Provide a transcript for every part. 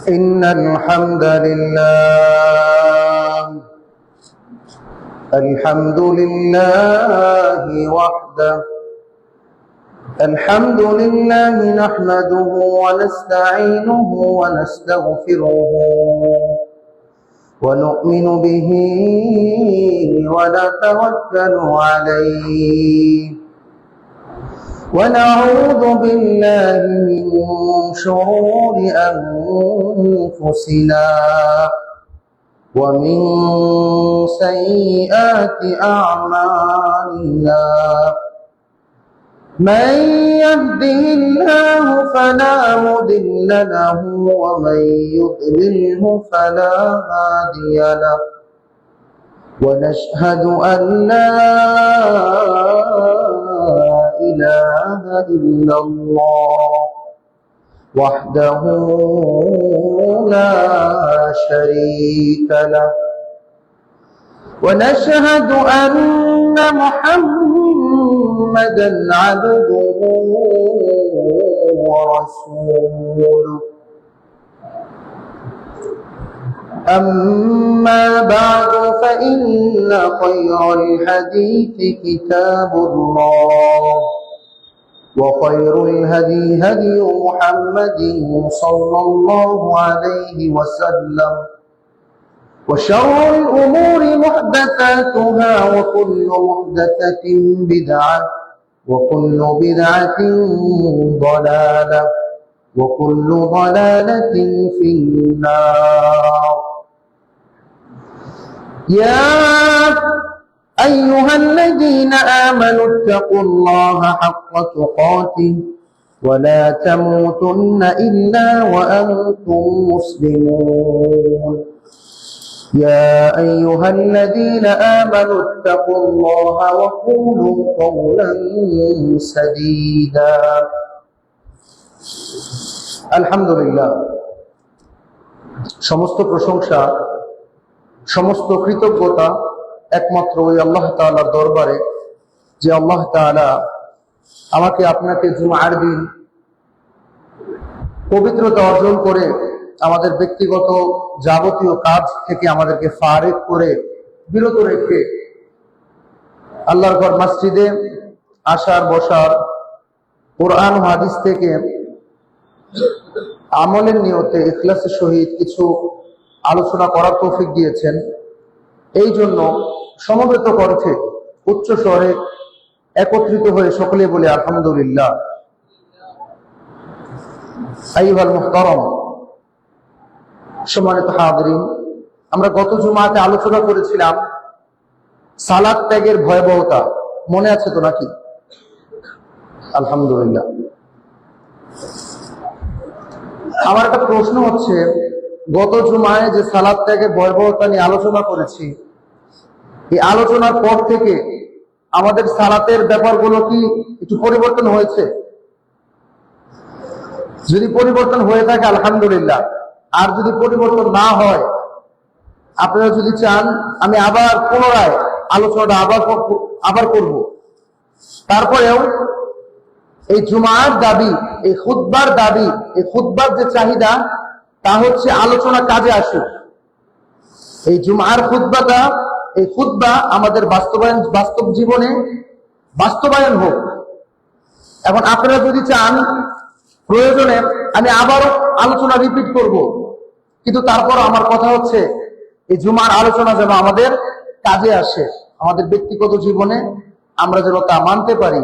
إن الحمد لله وحده. الحمد لله نحمده ونستعينه ونستغفره ونؤمن به ونتوكل عليه ونعوذ بالله من شرور أنفسنا ومن سيئات أعمالنا. من يهده الله فلا مضل له ومن يضلله فلا هادي له. ونشهد أن لا إله إلا الله وحده لا شريك له. ونشهد أن محمدا عبده ورسوله. أما بعد فإن خير الحديث كتاب الله وخير الهدي هدي محمد صلى الله عليه وسلم وشر الأمور محدثاتها وكل محدثة بدعة وكل بدعة ضلالة وكل ضلالة في النار. يا أيها الذين آمنوا اتقوا الله حق تقاته ولا تموتن إلا وأنتم مسلمون. يا أيها الذين آمنوا اتقوا الله وقولوا قولا سديدا. আলহামদুলিল্লাহ, সমস্ত প্রশংসা, সমস্ত কৃতজ্ঞতা একমাত্র ওই আল্লাহ তাআলার দরবারে, যে আল্লাহ তাআলা আমাকে আপনাকে জুমার দিন পবিত্রতা অর্জন করে আমাদের ব্যক্তিগত যাবতীয় কাজ থেকে আমাদেরকে ফারেক করে বিরত রেখে আল্লাহর ঘর মসজিদে আসার বসার, কোরআন ও হাদিস থেকে আমলের নিয়তে ইখলাসের সহিত কিছু আলোচনা করার তৌফিক দিয়েছেন। এই জন্য সমবেত কণ্ঠে উচ্চ স্বরে একত্রিত হয়ে সকলে বলে আলহামদুলিল্লাহ। আইয়ুহাল মুহতারাম, সম্মানিত হাজিরিন, আমরা গত জুমাতে আলোচনা করেছিলাম সালাত ত্যাগের ভয়াবহতা। মনে আছে তো নাকি? আলহামদুলিল্লাহ। আমার একটা প্রশ্ন হচ্ছে, গত জুমায় যে সালাত ত্যাগের ভয়াবহতা নিয়ে আলোচনা করেছি, এই আলোচনার পর থেকে আমাদের সালাতের ব্যাপারগুলো কি একটু পরিবর্তন হয়েছে? যদি পরিবর্তন হয়ে থাকে আলহামদুলিল্লাহ, আর যদি পরিবর্তন না হয়, আপনারা যদি চান আমি আবার পুনরায় আলোচনাটা আবার করব। তারপরেও এই জুমার দাবি, এই খুতবার দাবি, এই খুতবার যে চাহিদা, তা হচ্ছে আলোচনা কাজে আসুক। এই জুমার খুতবাটা, এই খুতবা আমাদের বাস্তব জীবনে বাস্তবায়ন হোক। এখন আপনারা যদি চান প্রয়োজনে আমি আবারও আলোচনা রিপিট করব, কিন্তু তারপর আমার কথা হচ্ছে এই জুমার আলোচনা যেন আমাদের কাজে আসে, আমাদের ব্যক্তিগত জীবনে আমরা যেন তা মানতে পারি।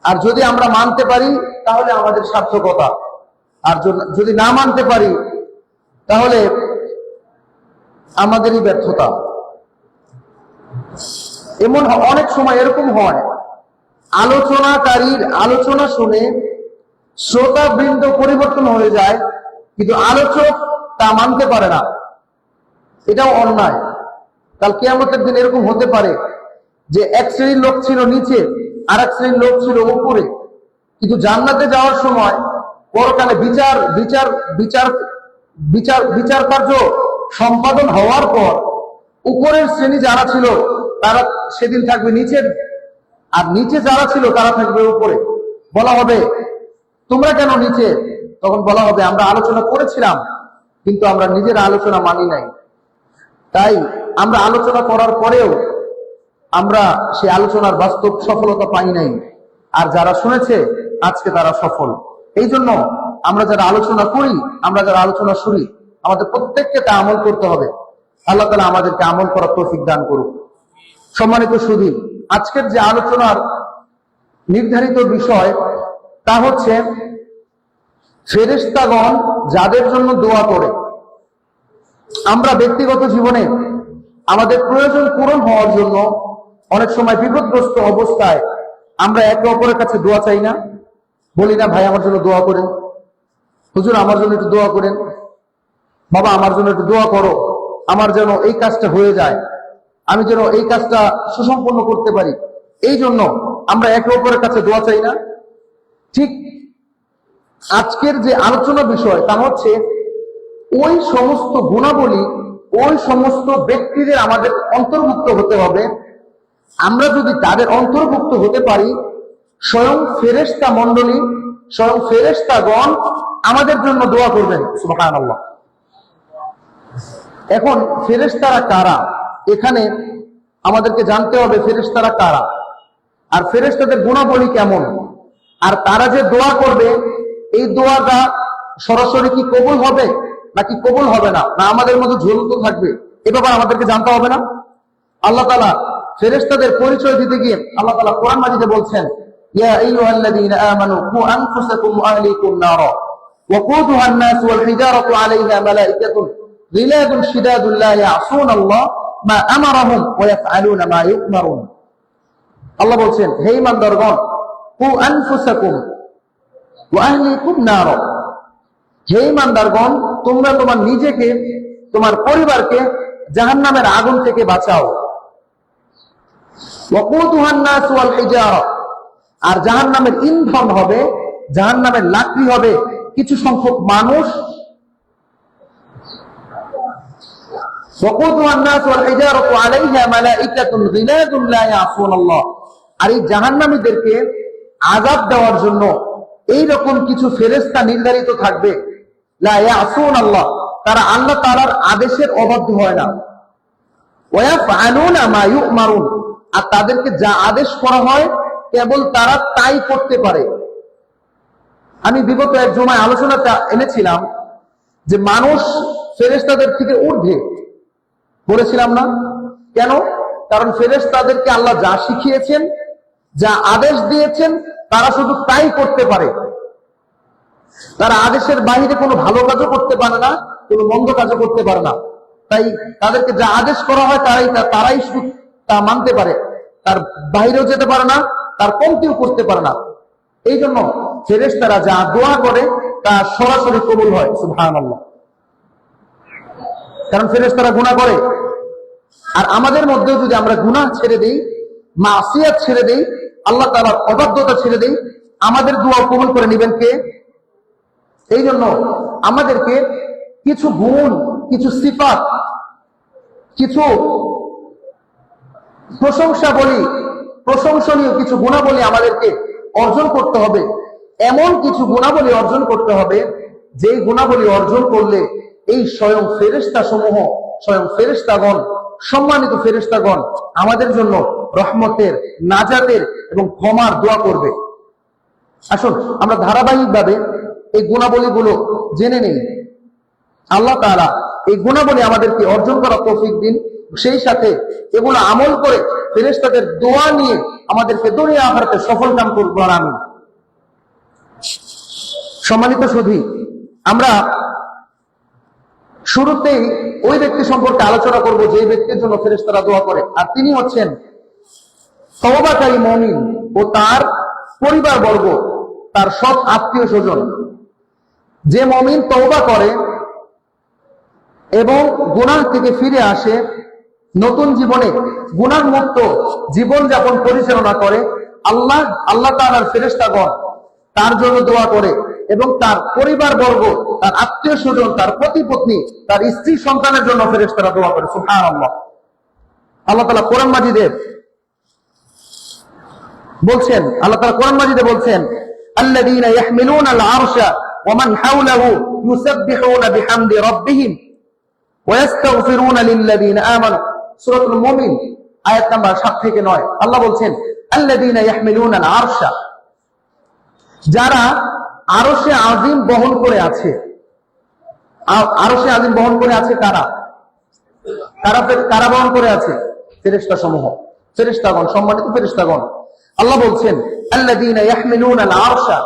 আর যদি আমরা মানতে পারি তাহলে আমাদের সার্থকতা, আর যদি না মানতে পারি তাহলে আমাদেরই ব্যর্থতা। এমন অনেক সময় এরকম হয়, আলোচনাকারীর আলোচনা শুনে শ্রোতা বৃন্দ পরিবর্তন হয়ে যায়, কিন্তু আলোচক তা মানতে পারে না। এটাও অন্যায়। কাল কিয়ামতের দিন এরকম হতে পারে যে এক শ্রেণীর লোক ছিল নিচে, আর এক শ্রেণীর লোক ছিল উপরে, কিন্তু জান্নাতে যাওয়ার সময় পরকালে বিচার বিচার বিচার বিচার বিচার কার্য সম্পাদন হওয়ার পর উপরের শ্রেণী যারা ছিল তারা সেদিন থাকবে নিচের, আর নিচে যারা ছিল তারা থাকবে উপরে। বলা হবে তোমরা কেন নিচে? তখন বলা হবে আমরা আলোচনা করেছিলাম কিন্তু আমরা নিজের আলোচনা মানি নাই। তাই আমরা আলোচনা করার পরেও আমরা সেই আলোচনার বাস্তব সফলতা পাই নাই। আর যারা শুনেছে আজকে তারা সফল। এই জন্য আমরা যারা আলোচনা করি, আমরা যারা আলোচনা শুনি, আমাদের প্রত্যেককে তা আমল করতে হবে। আল্লাহ তাআলা আমাদেরকে আমল করার তৌফিক দান করুক। সম্মানিত সুধী, আজকের যে আলোচনার নির্ধারিত বিষয় তা হচ্ছে ফেরেশতাগণ যাদের জন্য দোয়া করে। আমরা ব্যক্তিগত জীবনে আমাদের প্রয়োজন পূরণ হওয়ার জন্য অনেক সময় বিপদগ্রস্ত অবস্থায় আমরা একে অপরের কাছে দোয়া চাই না? বলি না, ভাই আমার জন্য দোয়া করেন, হুজুর আমার জন্য একটু দোয়া করেন, বাবা আমার জন্য একটু দোয়া করো, আমার যেন এই কাজটা হয়ে যায়, আমি যেন এই কাজটা সুসম্পন্ন করতে পারি। এই জন্য আমরা একে অপরের কাছে দোয়া চাই না? ঠিক আজকের যে আলোচনা বিষয় তা হচ্ছে ওই সমস্ত গুণাবলী, ওই সমস্ত ব্যক্তিদের আমাদের অন্তর্ভুক্ত হতে হবে। আমরা যদি তাদের অন্তর্ভুক্ত হতে পারি, স্বয়ং ফেরেশতা মণ্ডলী, স্বয়ং ফেরেশতাগণ আমাদের জন্য দোয়া করবেন। সুবহানাল্লাহ। এখন ফেরেশতারা কারা? এখানে আমাদেরকে জানতে হবে ফেরেশতারা কারা, আর ফেরেশতাদের গুণাবলী কেমন, আর তারা যে দোয়া করবে এই দোয়াটা সরাসরি কি কবুল হবে নাকি কবুল হবে না, না আমাদের মধ্যে ঝুলন্ত থাকবে, এ ব্যাপারে আমাদেরকে জানতে হবে না? আল্লাহ তাআলা ফেরেশতাদের পরিচয় দিতে গিয়ে আল্লাহ তাআলা কোরআন মাজিদে বলছেন, ইয়া আইয়ুহাল্লাযীনা আমানু কু আনফুসাকুম ওয়া আহলিকুম নারা ওয়াকুদুহা আন-নাস ওয়াল হিজারাতু আলাইহা মালাইকাতুন গিলাদুন শিদাদুন লা ইয়াসুনাল্লাহ মা আমারাহুম ওয়া ইয়াফআলুনা মা ইউমারুন। আল্লাহ বলছেন, হে ঈমানদারগণ, কু আনফুসাকুম ওয়া আহলিকুম নারা, হে ঈমানদারগণ তোমরা তোমার নিজেকে, তোমার পরিবারকে জাহান্নামের আগুন থেকে বাঁচাও। ওয়াকুদুহা আন-নাস ওয়াল হিজারা, আর জাহান্নামের ইন্ধন হবে, জাহান্নামের লাকড়ি হবে কিছু সংখ্যক মানুষ। ওয়াকুদুহা আন-নাস ওয়াল হিজারাতু আলাইহা মালাইকাতুন গিলাদুন লা ইয়াসুনাল্লাহ, আর এই জাহান্নামীদেরকে আযাব দেওয়ার জন্য এইরকম কিছু ফেরেশতা নির্ধারিত থাকবে, লা ইয়াসুনাল্লাহ, তারা আল্লাহ তাআলার আদেশের অবাধ্য হয় না। ওয়া ইয়াফআলুনা মা ইউমারুন, আর তাদেরকে যা আদেশ করা হয় কেবল তারা তাই করতে পারে। আমি বিগত এক জুমায় আলোচনাটা এনেছিলাম যে মানুষ ফেরেশতাদের থেকে ঊর্ধ্বে, বলেছিলাম না? কেন? কারণ ফেরেশতাদেরকে আল্লাহ যা শিখিয়েছেন, যা আদেশ দিয়েছেন, তারা শুধু তাই করতে পারে। তারা আদেশের বাইরে কোনো ভালো কাজও করতে পারে না, কোনো মন্দ কাজও করতে পারে না। তাই তাদেরকে যা আদেশ করা হয় তারাই শুধু তা মানতে পারে, তার বাইরেও যেতে পারে না, তার কমতিও করতে পারে না। এই জন্য ফেরেশতারা যা দোয়া করে তা সরাসরি কবুল হয়। সুবহানাল্লাহ। কারণ ফেরেশতারা গুনাহ করে, আর আমাদের মধ্যেও যদি আমরা গুনাহ ছেড়ে দেই, মাসিয়াত ছেড়ে দেই, আল্লাহ তাআলার অবাধ্যতা ছেড়ে দেই, আমাদের দোয়া কবুল করে নেবেন কে? এই জন্য আমাদেরকে কিছু গুণ, কিছু সিফাত, কিছু প্রশংসনীয় কিছু গুণাবলী আমাদেরকে অর্জন করতে হবে। এমন কিছু গুণাবলী অর্জন করতে হবে যেই গুণাবলী অর্জন করলে এই স্বয়ং ফেরেশতা সমূহ, স্বয়ং ফেরেশতাগণ, সম্মানিত ফেরেশতাগণ আমাদের জন্য রহমতের, নাজাতের এবং ক্ষমার দোয়া করবে। আসুন আমরা ধারাবাহিকভাবে এই গুণাবলীগুলো জেনে নেই। আল্লাহ তাআলা এই গুণাবলী আমাদেরকে অর্জন করা তৌফিক দিন, সেই সাথে এগুলো আমল করে ফেরেশতাদের দোয়া নিয়ে আমাদেরকে দুনিয়া আখিরাতে সফল কাম করব। আমিন। সম্মানিত সুধী, আমরা শুরুতেই ওই ব্যক্তি সম্পর্কে আলোচনা করব যে ব্যক্তির জন্য ফেরেশতারা দোয়া করে, আর তিনি হচ্ছেন তওবাকারী মুমিন ও তার পরিবার বর্গ, তার সব আত্মীয় স্বজন। যে মুমিন তওবা করে এবং গুনাহ থেকে ফিরে আসে, নতুন জীবনে গুনাহ মুক্ত জীবন যাপন পরিচালনা করে, আল্লাহ তাআলার ফেরেশতাগণ তার জন্য দোয়া করে এবং তার পরিবার বর্গ, তার আত্মীয় স্বজন, তার পতি পত্নী, তার স্ত্রী সন্তানের জন্য ফেরেশতারা দোয়া করে। সুবহানাল্লাহ। আল্লাহ তাআলা কোরআন মাজিদে বলছেন, আল্লাযীনা ইয়াহমিলুনা আল আরশা ومن حوله يسبحون بحمد ربهم ويستغفرون للذين آمنوا সূরাতুল মুমিন আয়াত নাম্বার 7 থেকে 9 আল্লাহ বলছেন আল্লাযীনা ইয়াহমিলুনাল আরশা, যারা আরশে আজিম বহন করে আছে। আরশে আজিম বহন করে আছে কারা? কারা বহন করে আছে? ফেরেশতা সমূহ, ফেরেশতাগণ, সম্মানিত ফেরেশতাগণ। আল্লাহ বলছেন আল্লাযীনা ইয়াহমিলুনাল আরশা,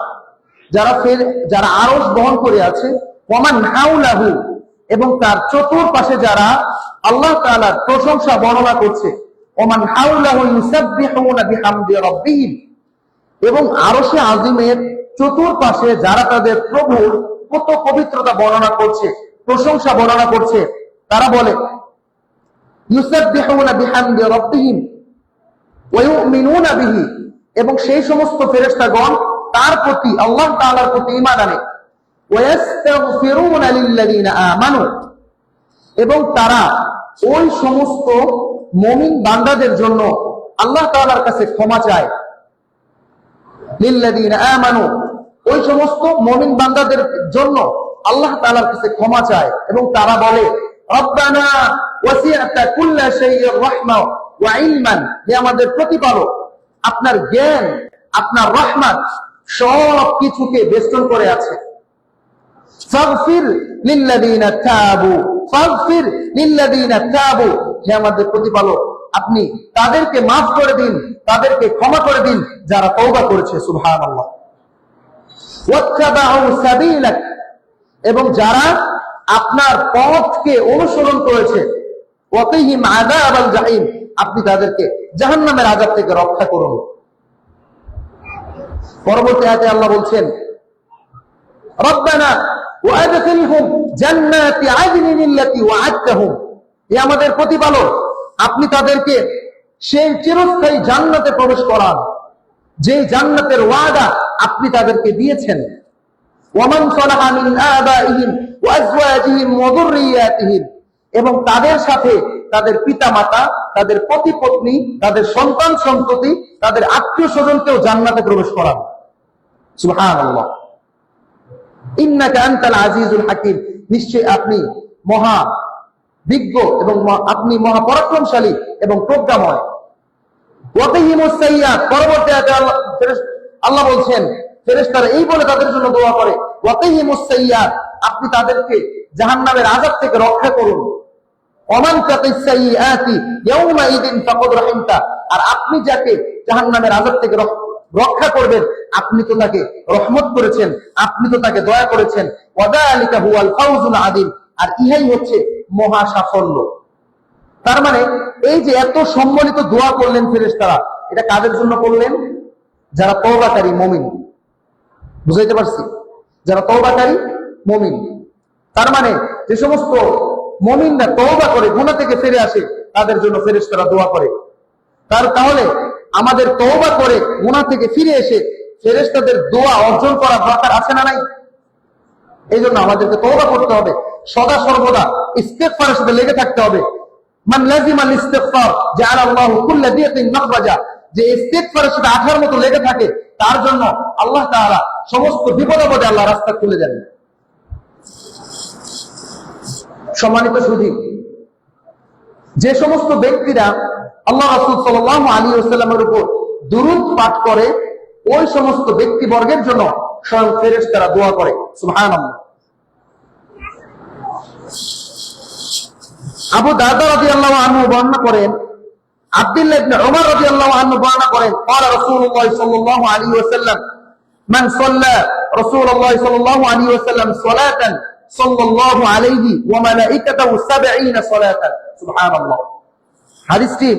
যারা আরশ বহন করে আছে, ওয়ামান হাওলাহু, এবং তার চতুর্পাশে যারা আল্লাহ তাআলার প্রশংসা বর্ণনা করছে, ওমান হাওলাহু ইউসাব্বিহুনা বিহামদি রাব্বিহিম, এবং আরশে আজিমের চতুর্পাশে যারা তাদের প্রভুর কত পবিত্রতা বর্ণনা করছে, প্রশংসা বর্ণনা করছে, তারা বলে ইউসাব্বিহুনা বিহামদি রাব্বিহিম ওয়া ইউমিনুনা বিহি, এবং সেই সমস্ত ফেরেশতাগণ তার প্রতি, আল্লাহ তাআলার প্রতি ঈমান আনে। ওয়া ইস্তাগফিরুনা লিল্লাযিনা আমানু, এবং তারা ওই সমস্ত মুমিন বান্দাদের জন্য আল্লাহ তাআলার কাছে ক্ষমা চায়। লিল্লাযিনা আমানু, ওই সমস্ত মুমিন বান্দাদের জন্য আল্লাহ তাআলার কাছে ক্ষমা চায়, এবং তারা বলে রব্বানা ওয়াসি'তা কুল্লা শাইইন রাহমা ওয়া ইলমান, হে আমাদের প্রতিপালক, আপনার জ্ঞান, আপনার রহমত সব কিছুকে বেষ্টন করে আছে। ফাগফির লিল্লাযিনা তাবু, ফাগফির লিল্লাযিনা তাবু, হে আমাদের প্রতিপালক, আপনি তাদেরকে মাফ করে দিন, তাদেরকে ক্ষমা করে দিন যারা তওবা করেছে। সুবহানাল্লাহ। ওয়াত্তাবাউ সাবিলাক, এবং যারা আপনার পথকে অনুসরণ করেছে। ওয়াকিহিম আযাবাল জাহিম, আপনি তাদেরকে জাহান্নামের আযাব থেকে রক্ষা করুন। পরবর্তী আয়াতে আল্লাহ বলছেন রব্বানা ওয়াদখিলহুম জান্নাতি আদনিন আল্লাতী ওয়া'আদতাহুম, হে আমাদের প্রতিপালক, আপনি তাদেরকে সেই চিরস্থায়ী জান্নাতে প্রবেশ করান যে জান্নাতের ওয়াদা আপনি তাদেরকে দিয়েছেন। ওয়ামান সালাহা মিন আবাইহিম ওয়া আজওয়াজিহিম ওয়া যুররিয়াতিহিম, এবং তাদের সাথে তাদের পিতামাতা, তাদের পতি পত্নী, তাদের সন্তান সন্ততি, তাদের আত্মীয় স্বজনকেও জান্নাতে প্রবেশ করান। সুবহানাল্লাহ। ইন্নাকা আনতাল আজিজুল হাকিম, নিশ্চয় আপনি মহা বিজ্ঞ এবং আপনি মহা পরাক্রমশালী এবং প্রজ্ঞাময়। ওয়াকিহিমুস সাইয়্যাত, পরবর্তী আয়াতে আল্লাহ বলছেন ফেরেশতারা এই বলে তাদের জন্য দোয়া করে, ওয়াকিহিমুস সাইয়্যাত, আপনি তাদেরকে জাহান্নামের আযাব থেকে রক্ষা করুন। ওমান তাকিস সাইয়্যাতি ইয়াউমা ইদিন ফাকাদ রাহিমতা, আর আপনি যাকে জাহান্নামের আযাব থেকে রক্ষা করবেন আপনি তো তাকে রহমত করেছেন, আপনি তো তাকে দয়া করেছেন। ওয়াযালিকা হুয়াল ফাউজুল আযীম, আর ইহাই হচ্ছে মহা সাফল্য। তার মানে এই যে এত সম্মানিত দোয়া করলেন ফেরেশতারা, এটা কাদের জন্য করলেন? যারা তওবাকারী মুমিন। বুঝাইতে পারছি? যারা তওবাকারী মুমিন। তার মানে যে সমস্ত মুমিনরা তওবা করে গুনাহ থেকে ফিরে আসে তাদের জন্য ফেরেশতারা দোয়া করে। তাহলে আমাদের তওবা করে গুনাহ থেকে ফিরে এসে ফেরেশতাদের দোয়া অর্জন করার দরকার আছে না নাই? এই জন্য আমাদেরকে তওবা করতে হবে, সদা সর্বদা ইস্তিগফারের সাথে লেগে থাকতে হবে। মান লাজিমাল ইস্তিগফার জাআলা আল্লাহু কুল্লা দিকিন মাখরাজা, যে ইস্তিগফারের সাথে আঠার মতো লেগে থাকে তার জন্য আল্লাহ তাআলা সমস্ত বিপদ আপদে আল্লাহ রাস্তা খুলে দেন। সম্মানিত সুধী, যে সমস্ত ব্যক্তিরা আল্লাহ রাসূল সাল্লাল্লাহু আলাইহি ওয়াসাল্লামের উপর দুরূদ পাঠ করে ওই সমস্ত ব্যক্তিবর্গের জন্য স্বয়ং ফেরেশতারা দোয়া করে। সুবহানাল্লাহ। আবু দারদা রাদিয়াল্লাহু আনহু বর্ণনা করেন, আব্দুল্লাহ ইবনে উমর রাদিয়াল্লাহু আনহু বর্ণনা করেন, قال رسول الله صلى الله عليه وسلم من صلى رسول الله صلى الله عليه وسلم صلاة صلى الله عليه وملائكته 70 صلاة। সুবহানাল্লাহ। হাদিসটি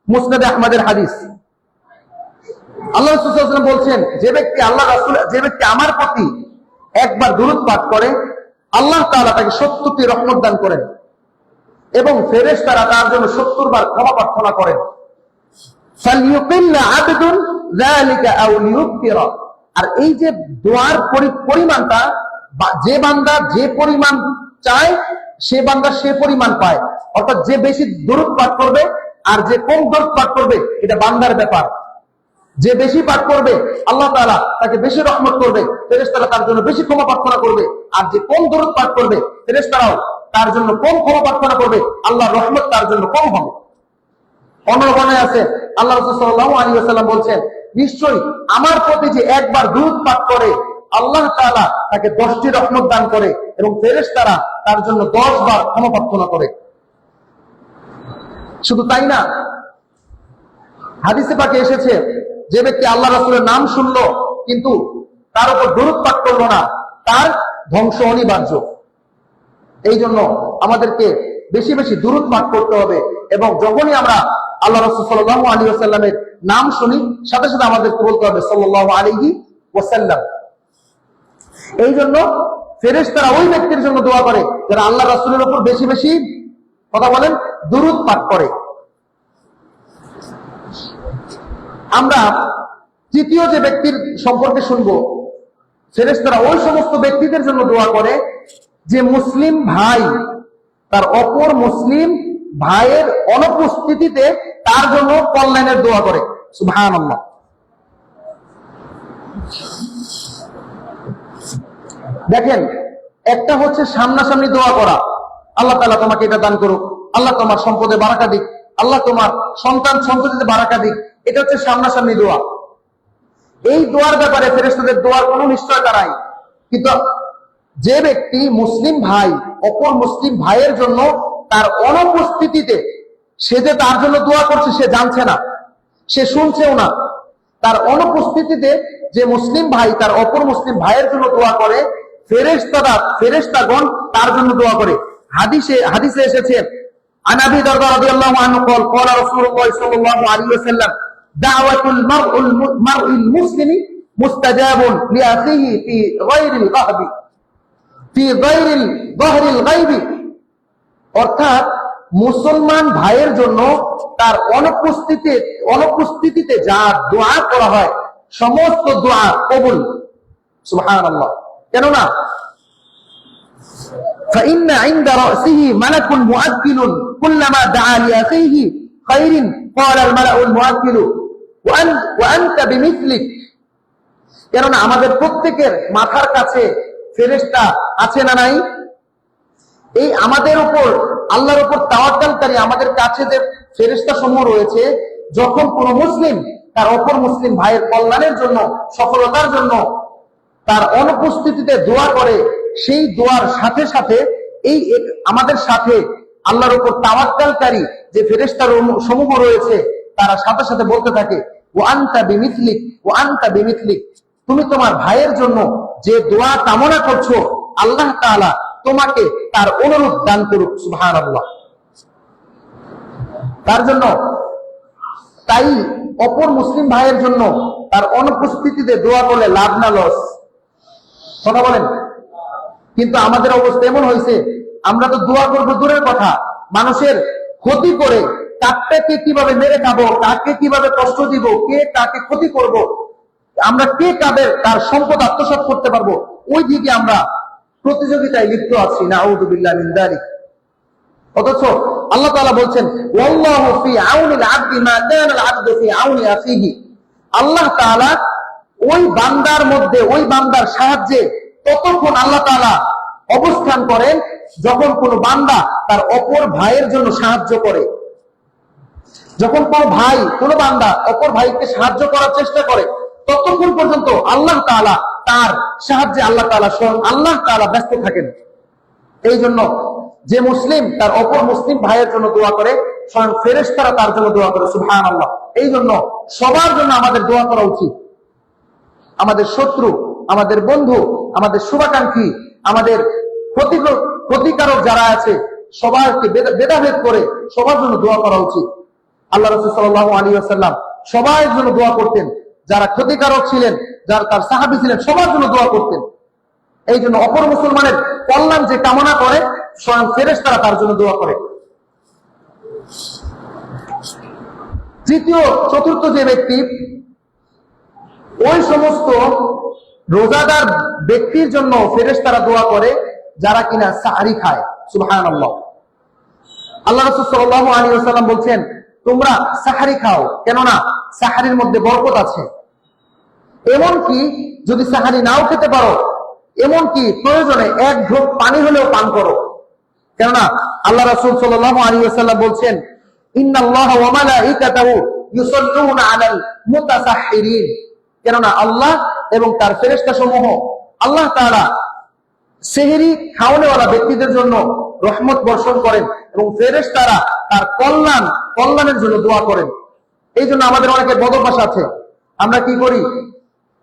মুসনাদে আহমদের হাদিস। আল্লাহ রাসূল সাল্লাল্লাহু আলাইহি ওয়াসাল্লাম বলছেন, যে ব্যক্তি আমার প্রতি একবার দুরূদ পাঠ করে আল্লাহ তাআলা তাকে 70টি রহমত দান করেন এবং ফেরেশতারা তার জন্য 70 বার ক্ষমা প্রার্থনা করেন। ফালইউকিল্লা আবদুন যালিকা আও লিউকতিরা, আর এই যে দোয়ার পরিমাণটা, যে বান্দা যে পরিমাণ চায় সে বান্দা সে পরিমাণ পায়। অর্থাৎ যে বেশি দুরূদ পাঠ করবে আর যে কম দুরূদ পাঠ করবে এটা বান্দার ব্যাপার। যে বেশি পাঠ করবে আল্লাহ তাআলা তাকে বেশি রহমত করবে, ফেরেশতারা তার জন্য বেশি ক্ষমা প্রার্থনা করবে। আর যে কম দরুদ পাঠ করবে ফেরেশতারাও তার জন্য কম ক্ষমা প্রার্থনা করবে, আল্লাহর রহমত তার জন্য কম হবে। অন্য বর্ণনায় আছে আল্লাহ রাসূল সাল্লাল্লাহু আলাইহি ওয়াসাল্লাম বলছেন, নিশ্চয়ই আমার প্রতি যে একবার দরুদ পাঠ করে আল্লাহ তাআলা তাকে 10টি রহমত দান করে এবং ফেরেশতারা তার জন্য 10 বার ক্ষমা প্রার্থনা করে। শুধু তাই না, হাদিসে পাকে এসেছে যে ব্যক্তি আল্লাহ রাসূলের নাম শুনলো কিন্তু তার উপর দরুদ পাঠ করলো না, তার ধ্বংস অনিবার্য। এই জন্য আমাদেরকে বেশি বেশি দরুদ পাঠ করতে হবে এবং যখনই আমরা আল্লাহ রাসূল সাল্লাল্লাহু আলাইহি ওয়াসাল্লামের নাম শুনি সাথে সাথে আমাদেরকে বলতে হবে সাল্লাল্লাহু আলাইহি ওয়াসাল্লাম। এই জন্য ফেরেশতারা ওই ব্যক্তির জন্য দোয়া করে যারা আল্লাহ রাসূলের উপর বেশি বেশি কথা বলেন, দরুদ পাঠ করে। আমরা তৃতীয় যে ব্যক্তির সম্পর্কে শুনবো, ফেরেশতারা ওই সমস্ত ব্যক্তিদের জন্য দোয়া করে যে মুসলিম ভাই তার অপর মুসলিম ভাইয়ের অনুপস্থিতিতে তার জন্য কল্যাণের দোয়া করে। সুবহানাল্লাহ। দেখেন, একটা হচ্ছে সামনাসামনি দোয়া করা, আল্লাহ তাআলা তোমাকে এটা দান করুক, আল্লাহ তোমার সম্পদে বারাকা দিক, আল্লাহ তোমার সন্তান সন্ততিতে বারাকা দিক, এটা হচ্ছে সামনাসামনি দোয়া। এই দোয়ার ব্যাপারে ফেরেশতাদের দোয়ার কোনো নিশ্চয়তা নাই। কিন্তু যে ব্যক্তি মুসলিম ভাই অপর মুসলিম ভাইয়ের জন্য তার অনুপস্থিতিতে, সে যে তার জন্য দোয়া করছে সে জানছে না, সে শুনছেও না, তার অনুপস্থিতিতে যে মুসলিম ভাই তার অপর মুসলিম ভাইয়ের জন্য দোয়া করে, ফেরেশতাগণ তার জন্য দোয়া করে। হাদিসে এসেছে আন আবি দারদা রাদিয়াল্লাহু আনহু قال قال رسول الله صلى الله عليه وسلم دعوة المرء المسلم مستجاب لأخيه في غير الغهب في غير ظهر الغيب। অর্থাৎ মুসলমান ভাইয়ের জন্য তার অনুপস্থিতিতে যা দোয়া করা হয় সমস্ত দোয়া কবুল। সুবহানাল্লাহ। কেননা فإن عند رأسه ملك مؤكل كلما دعا لأخيه خير قال الملأ المؤكل وأنت بمثلك। কেননা আমাদের প্রত্যেকের মাথার কাছে ফেরেশতা আছে না নাই? এই আমাদের উপর আল্লাহর উপর তাওয়াক্কুলকারী আমাদের কাছে যে ফেরেশতা সমূহ রয়েছে, যখন কোন মুসলিম তার অপর মুসলিম ভাইয়ের কল্যাণের জন্য, সফলতার জন্য তার অনুপস্থিতিতে দোয়া করে, সেই দোয়ার সাথে সাথে এই আমাদের সাথে আল্লাহর উপর তাওয়াক্কুলকারী যে ফেরেশতা সমূহ রয়েছে তারা সাথে সাথে বলতে থাকে ওয়া আনতা বিমিথলিক ওয়া আনতা বিমিথলিক, তুমি তোমার ভাইয়ের জন্য যে দোয়া কামনা করছো আল্লাহ তাআলা তোমাকে তার অনুরূপ দান করুক। সুবহানাল্লাহ। তার জন্য তাই অপর মুসলিম ভাইয়ের জন্য তার অনুপস্থিতিতে দোয়া করলে লাভ না লস? কথা বলেন। কিন্তু আমাদের অবস্থা এমন হয়েছে, আমরা তো দোয়া করবো দূরের কথা, মানুষের ক্ষতি করে কাকে কিভাবে মেরে খাবো, কাকে কিভাবে কষ্ট দিব, কে কাকে ক্ষতি করব, আমরা কে কাদের তার সম্পদ আত্মসাৎ করতে পারবো, ওই দিকে আমরা প্রতিযোগিতায় লিপ্ত আছি। নাউযু বিল্লাহি মিন যালিক। অথচ আল্লাহ তাআলা বলছেন ওয়াল্লাহু ফি আউনিল আবদি মা কানা আল আবদু ফি আউনি আখিহি। আল্লাহ তাআলা ওই বান্দার মধ্যে, ওই বান্দার সাহায্যে ততক্ষণ আল্লাহ তাআলা অবস্থান করেন যখন কোন বান্দা তার অপর ভাইয়ের জন্য সাহায্য করে। যখন কোন ভাই, কোন বান্দা অপর ভাইকে সাহায্য করার চেষ্টা করে, ততক্ষণ পর্যন্ত আল্লাহ তাআলা তার সাহায্যে আল্লাহ তাআলা ব্যস্ত থাকেন। এই জন্য যে মুসলিম তার অপর মুসলিম ভাইয়ের জন্য দোয়া করে, স্বয়ং ফেরেশতারা তার জন্য দোয়া করে। সুবহানাল্লাহ। এই জন্য সবার জন্য আমাদের দোয়া করা উচিত। আমাদের শত্রু, আমাদের বন্ধু, আমাদের শুভাকাঙ্ক্ষী, আমাদের ক্ষতিকারক যারা আছে সবাইকে ভেদাভেদ করে সবার জন্য দোয়া করা উচিত। আল্লাহ রাসূল সাল্লাল্লাহু আলাইহি ওয়াসাল্লাম সবার জন্য দোয়া করতেন, যারা ক্ষতিকারক ছিলেন, যারা তার সাহাবী ছিলেন, সবার জন্য দোয়া করতেন। এই জন্য অপর মুসলমানের কল্যাণ যে কামনা করে স্বয়ং ফেরেশতারা তার জন্য দোয়া করে। চতুর্থ যে ব্যক্তি, ওই সমস্ত রোজাদার ব্যক্তির জন্য ফেরেশতারা দোয়া করে যারা কিনা সাহরি খায়। সুবহানাল্লাহ। আল্লাহ রাসূল সাল্লাল্লাহু আলাইহি ওয়াসাল্লাম বলছেন তোমরা সাহরি খাও, কেননা সাহারির মধ্যে বরকত আছে। এমনকি যদি সাহারি নাও খেতে পারো, এমনকি প্রয়োজনে এক ঢোক পানি হলেও পান করো। কেননা আল্লাহ রাসূল সাল্লাল্লাহু আলাইহি ওয়াসাল্লাম বলছেন, ইন্নাল্লাহা ওয়া মালাইকাতাহু ইউসাল্লুনা আলাল মুতাসাহহিরিন। কেননা আল্লাহ এবং তার ফেরেশতা সমূহ, আল্লাহ তাআলা সেহরি খাওয়ানোওয়ালা ব্যক্তিদের জন্য রহমত বর্ষণ করেন এবং ফেরেশতারা তার কল্যাণের জন্য দোয়া করেন। এই জন্য আমাদের অনেকের বদভ্যাস আছে, আমরা কি করি,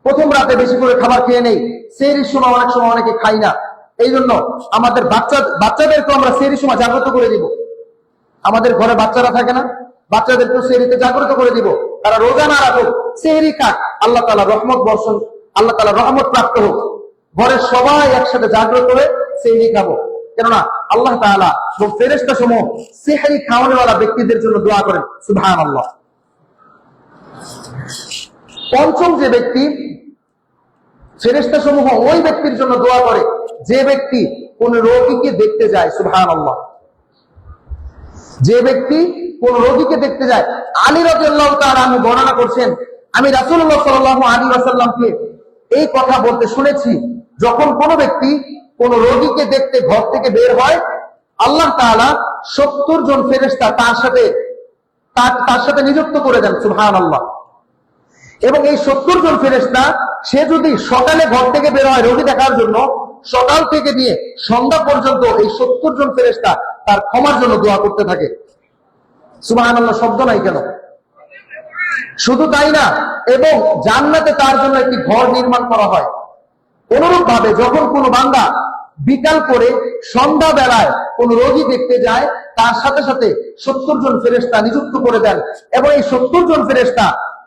প্রথম রাতে বেশি করে খাবার খেয়ে নেই, সেহরির সময় অনেক সময় অনেকে খাই না। এই জন্য আমাদের বাচ্চাদেরকে আমরা সেহরির সময় জাগ্রত করে দিব। আমাদের ঘরে বাচ্চারা থাকে না, বাচ্চাদেরকে সেহরিতে জাগ্রত করে দিব, তারা রোজা না রাখুক, সেহরি খাক, আল্লাহ তাআলা রহমত বর্ষণ, আল্লাহ তাআলা রহমত প্রাপ্ত হোক। ঘরের সবাই একসাথে জাগ্রত হয়ে সেহরি খাবো। কেননা আল্লাহ তাআলা এবং ফেরেশতা সমূহ সেহরি খাওয়ানোওয়ালা ব্যক্তিদের জন্য দোয়া করেন। সুবহানাল্লাহ। পঞ্চম যে ব্যক্তি, ফেরেশতা সমূহ ওই ব্যক্তির জন্য দোয়া করে যে ব্যক্তি কোন রোগীকে দেখতে যায়। সুবহানাল্লাহ। যে ব্যক্তি কোন রোগীকে দেখতে যায়। আলী রাদিয়াল্লাহু তাআলা আনহু বর্ণনা করছেন, আমি রাসূলুল্লাহ সাল্লাল্লাহু আলাইহি ওয়াসাল্লামকে এই কথা বলতে শুনেছি, যখন কোন ব্যক্তি কোন রোগীকে দেখতে ঘর থেকে বের হয়, আল্লাহ তাআলা 70 জন ফেরেশতা তার সাথে নিযুক্ত করে দেন। সুবহানাল্লাহ। এবং এই 70 জন ফেরেশতা, সে যদি সকালে ঘর থেকে বের হয় রোগী দেখার জন্য, সকাল থেকে নিয়ে সন্ধ্যা পর্যন্ত এই 70 জন ফেরেশতা তার ক্ষমার জন্য দোয়া করতে থাকে। সুবহানাল্লাহ শব্দ নাই কেন? শুধু তাই না, এবং জান্নাতে তার জন্য একটি ঘর নির্মাণ করা হয়। অনুরূপ ভাবে যখন কোনো বান্দা বিকাল করে সন্ধ্যা বেলায় কোন রোগী দেখতে যায়, তার সাথে সাথে 70 জন ফেরেশতা নিযুক্ত করে দেন এবং এই 70 জন ফেরেশতা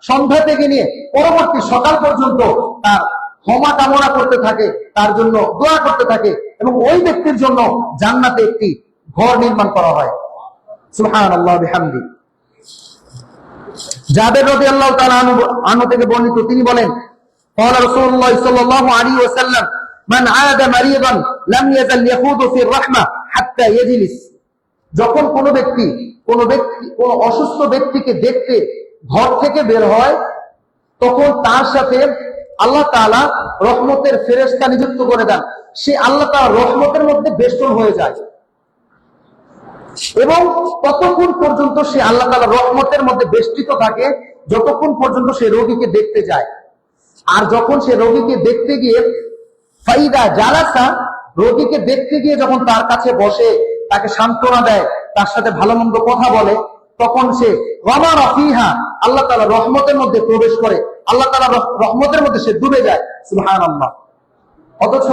সন্ধ্যা থেকে নিয়ে পরবর্তী সকাল পর্যন্ত তার ক্ষমা কামনা করতে থাকে, তার জন্য দোয়া করতে থাকে এবং ওই ব্যক্তির জন্য জান্নাতে একটি ঘর নির্মাণ করা হয়। সুবহানাল্লাহ বিহামদি। জাবের রাদিয়াল্লাহু তাআলা আনহু থেকে বর্ণিত, তিনি বলেন, قال رسول الله صلى الله عليه وسلم من عاد مريضا لم يزل يخوض في الرحمه حتى يجلس। যখন কোন ব্যক্তি কোন অসুস্থ ব্যক্তিকে দেখতে ঘর থেকে বের হয়, তখন তার সাথে আল্লাহ তাআলা রহমতের ফেরেশতা নিযুক্ত করে দেন। সে আল্লাহ তাআলা রহমতের মধ্যে বেষ্টন হয়ে যায় এবং ততক্ষণ পর্যন্ত সে আল্লাহ তাআলা রহমতের মধ্যে বেষ্টিত থাকে যতক্ষণ পর্যন্ত সে রোগীকে দেখতে যায়। আর যখন সে রোগীকে দেখতে গিয়ে ফাইদা জালাসা, রোগীকে দেখতে গিয়ে যখন তার কাছে বসে, তাকে সান্ত্বনা দেয়, তার সাথে ভালো মন্দ কথা বলে, তখন সে ওয়ামারা ফিহা, আল্লাহ তাআলা রহমতের মধ্যে প্রবেশ করে, আল্লাহ তাআলা রহমতের মধ্যে সে ডুবে যায়। সুবহানাল্লাহ। অথচ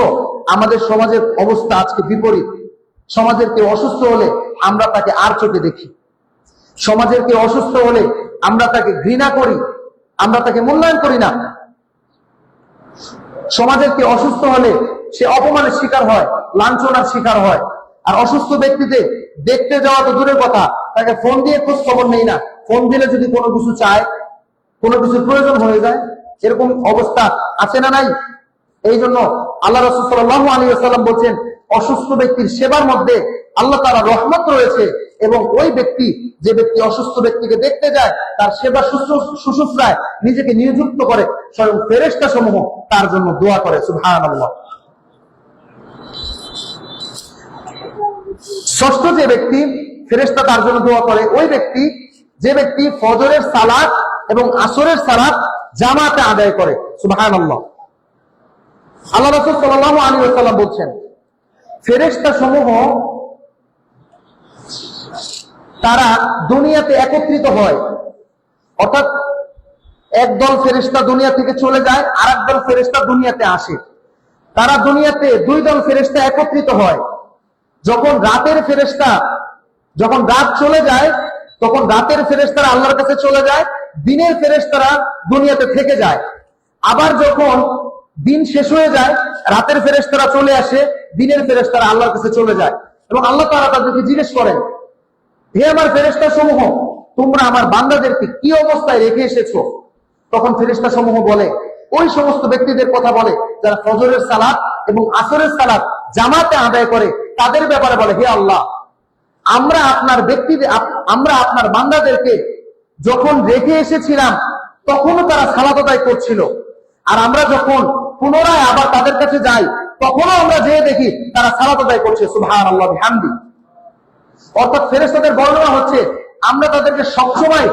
আমাদের সমাজের অবস্থা আজকে বিপরীত। সমাজের কেউ অসুস্থ হলে আমরা তাকে আর চোখে দেখি, সমাজের কেউ অসুস্থ হলে আমরা তাকে ঘৃণা করি, আমরা তাকে মূল্যায়ন করি না। সমাজের কেউ অসুস্থ হলে সে অপমানের শিকার হয়, লাঞ্ছনার শিকার হয়। আর অসুস্থ ব্যক্তিতে দেখতে যাওয়া তো দূরের কথা, তাকে ফোন দিয়ে খোঁজ খবর নেই না। ফোন দিলে যদি কোনো কিছু চায়, কোনো কিছুর প্রয়োজন হয়ে যায়, এরকম অবস্থা আছে না নাই? এই জন্য আল্লাহ রাসূল সাল্লাল্লাহু আলাইহি ওয়াসাল্লাম বলছেন, অসুস্থ ব্যক্তির সেবার মধ্যে আল্লাহ তাআলা রহমত রয়েছে এবং ওই ব্যক্তি, যে ব্যক্তি অসুস্থ ব্যক্তিকে দেখতে যায়, তার সেবা শুশ্রূষায় নিজেকে নিযুক্ত করে, স্বয়ং ফেরেশতা সমূহ তার জন্য দোয়া করে। সুবহানাল্লাহ। ষষ্ঠ যে ব্যক্তি ফেরেশতা তার জন্য দোয়া করে, ওই ব্যক্তি, যে ব্যক্তি ফজরের সালাত এবং আসরের সালাত জামাতে আদায় করে। সুবহানাল্লাহ। আল্লাহ রাসূল সাল্লাল্লাহু আলাইহি ওয়াসাল্লাম বলছেন, ফেরেশতা সমূহ তারা দুনিয়াতে একত্রিত হয়, অর্থাৎ একদল ফেরেশতা দুনিয়া থেকে চলে যায়, আর একদল ফেরেশতা দুনিয়াতে আসে। তারা দুনিয়াতে দুই দল ফেরেশতা একত্রিত হয়। যখন রাত চলে যায়, তখন রাতের ফেরেশতারা আল্লাহর কাছে চলে যায়, দিনের ফেরেশতারা দুনিয়াতে থেকে যায়। আবার যখন দিন শেষ হয়ে যায়, রাতের ফেরেশতারা চলে আসে, দিনের ফেরেশতারা আল্লাহর কাছে চলে যায় এবং আল্লাহ তাআলা তাদেরকে জিজ্ঞেস করেন, হে আমার ফেরেশতা সমূহ, তোমরা আমার বান্দাদেরকে কি অবস্থায় রেখে এসেছো? তখন ফেরেশতা সমূহ বলে, ওই সমস্ত ব্যক্তিদের কথা বলে যারা ফজরের সালাত এবং আসরের সালাত জামাতে আদায় করে, তাদের ব্যাপারে বলে, হে আল্লাহ, আমরা আপনার বান্দাদেরকে যখন রেখে এসেছিলাম তখনও তারা সালাত আদায় করছিল। আর আমরা যখন পুনরায় আবার তাদের কাছে যাই, তখনও আমরা যেয়ে দেখি তারা সালাত আদায় করছে সুবহানাল্লাহ বিহামদি। অর্থাৎ ফেরেশতাদের বর্ণনা হচ্ছে আমরা তাদেরকে সবসময়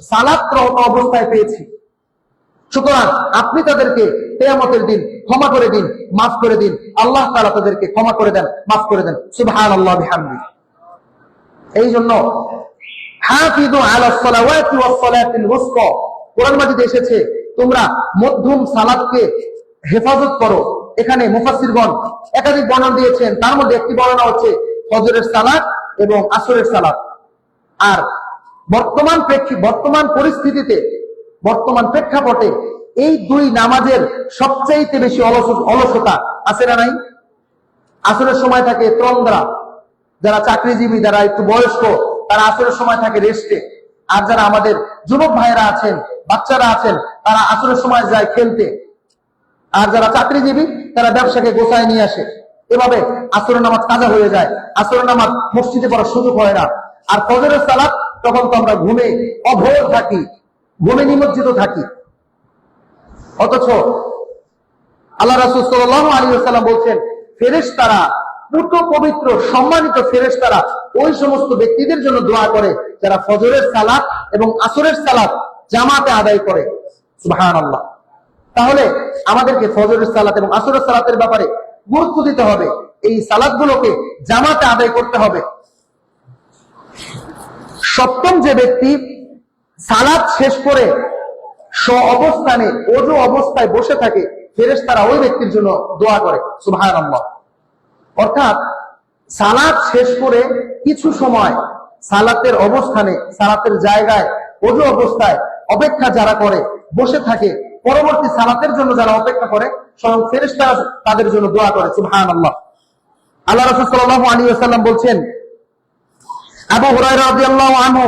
সালাতরত অবস্থায় পেয়েছি। সুতরাং আপনি তাদেরকে কিয়ামতের দিন ক্ষমা করে দিন, মাফ করে দিন। আল্লাহ তাআলা তাদেরকে ক্ষমা করে দেন, মাফ করে দেন সুবহানাল্লাহ বিহামদি। এই জন্য হাফিযু আলাস সালাওয়াতি ওয়াস সালাতিল ওয়াসতা, কোরআন মাজিদে এসেছে তোমরা মধ্যম সালাতকে হেফাজত করো। এখানে মুফাসসিরগণ একাধিক বর্ণনা দিয়েছেন, তার মধ্যে একটি বর্ণনা হচ্ছে ফজরের সালাত এবং আসরের সালাত। আর বর্তমান পরিস্থিতিতে, বর্তমান প্রেক্ষাপটে এই দুই নামাজের সবচাইতে বেশি অলসতা আছে না নাই? আসরের সময় থাকে তন্দ্রা, যারা চাকরিজীবী, যারা একটু বয়স্ক, তারা আসরের সময় থাকে রেস্টে। আর যারা আমাদের যুবক ভাইয়েরা আছেন, বাচ্চারা আছেন, তারা আসরের সময় যায় খেলতে। আর যারা চাকরিজীবী, তারা ব্যবসাকে গোছায় নিয়ে আসে। এভাবে আসরের নামাজ কাজা হয়ে যায়, আসরের নামাজ মসজিদে পড়ার সুযোগ হয় না। আর ফজরের সালাত তখন তো আমরা ঘুমে অভোর থাকি, ঘুমে নিমজ্জিত থাকি। অথচ আল্লাহ রাসূল সাল্লাল্লাহু আলাইহি ওয়াসাল্লাম বলছেন, ফেরেশতারা, পুত পবিত্র সম্মানিত ফেরেশতারা ওই সমস্ত ব্যক্তিদের জন্য দোয়া করে যারা ফজরের সালাত এবং আসরের সালাত জামাতে আদায় করে। সুবহানাল্লাহ। তাহলে আমাদেরকে ফজরের সালাত এবং আসরের সালাতের ব্যাপারে গুরুত্ব দিতে হবে, এই সালাতগুলোকে জামাতে আদায় করতে হবে। সপ্তম যে ব্যক্তি সালাত শেষ করে অবস্থানে ওযু অবস্থায় বসে থাকে, ফেরেশতারা ওই ব্যক্তির জন্য দোয়া করে সুবহানাল্লাহ। অর্থাৎ সালাত শেষ করে কিছু সময় সালাতের অবস্থানে, সালাতের জায়গায় ওযু অবস্থায় অপেক্ষা যারা করে, বসে থাকে, পরবর্তী সালাতের জন্য যারা অপেক্ষা করে, স্বয়ং ফেরেশতারা তাদের জন্য দোয়া করে সুবহানাল্লাহ। আল্লাহ রাসূল সাল্লাল্লাহু আলাইহি ওয়াসাল্লাম বলছেন, আবু হুরায়রা রাদিয়াল্লাহু আনহু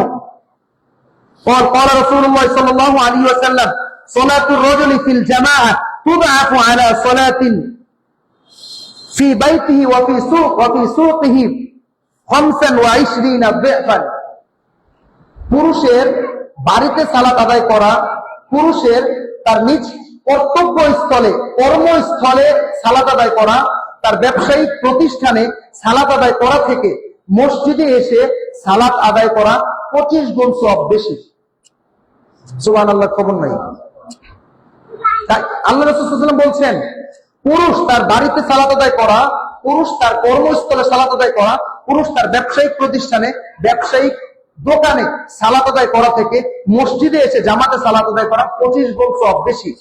قال قال رسول الله صلى الله عليه وسلم صلاة الرجل في الجماعة تضعف على صلاة في بيته وفي سوقه 25 ضعفا। পুরুষের বাড়িতে সালাত আদায় করা, পুরুষের তার নিজ কর্তব্য স্থলে, কর্মস্থলে সালাত আদায় করা, তার ব্যবসায়িক প্রতিষ্ঠানে সালাত আদায় করা থেকে মসজিদে এসে সালাত আদায় করা 25 গুণ সওয়াব বেশি। সুবহানাল্লাহ, খবর নাই? তাই আল্লাহ রাসূল সাল্লাল্লাহু আলাইহি ওয়াসাল্লাম বলছেন, পুরুষ তার বাড়িতে সালাত আদায় করা, পুরুষ তার কর্মস্থলে সালাত আদায় করা, পুরুষ তার ব্যবসায়িক প্রতিষ্ঠানে, ব্যবসায়িক দোকানে সালাত আদায় করা থেকে মসজিদে এসে জামাতে সালাত আদায় করা 25 গুণ সওয়াব বেশি।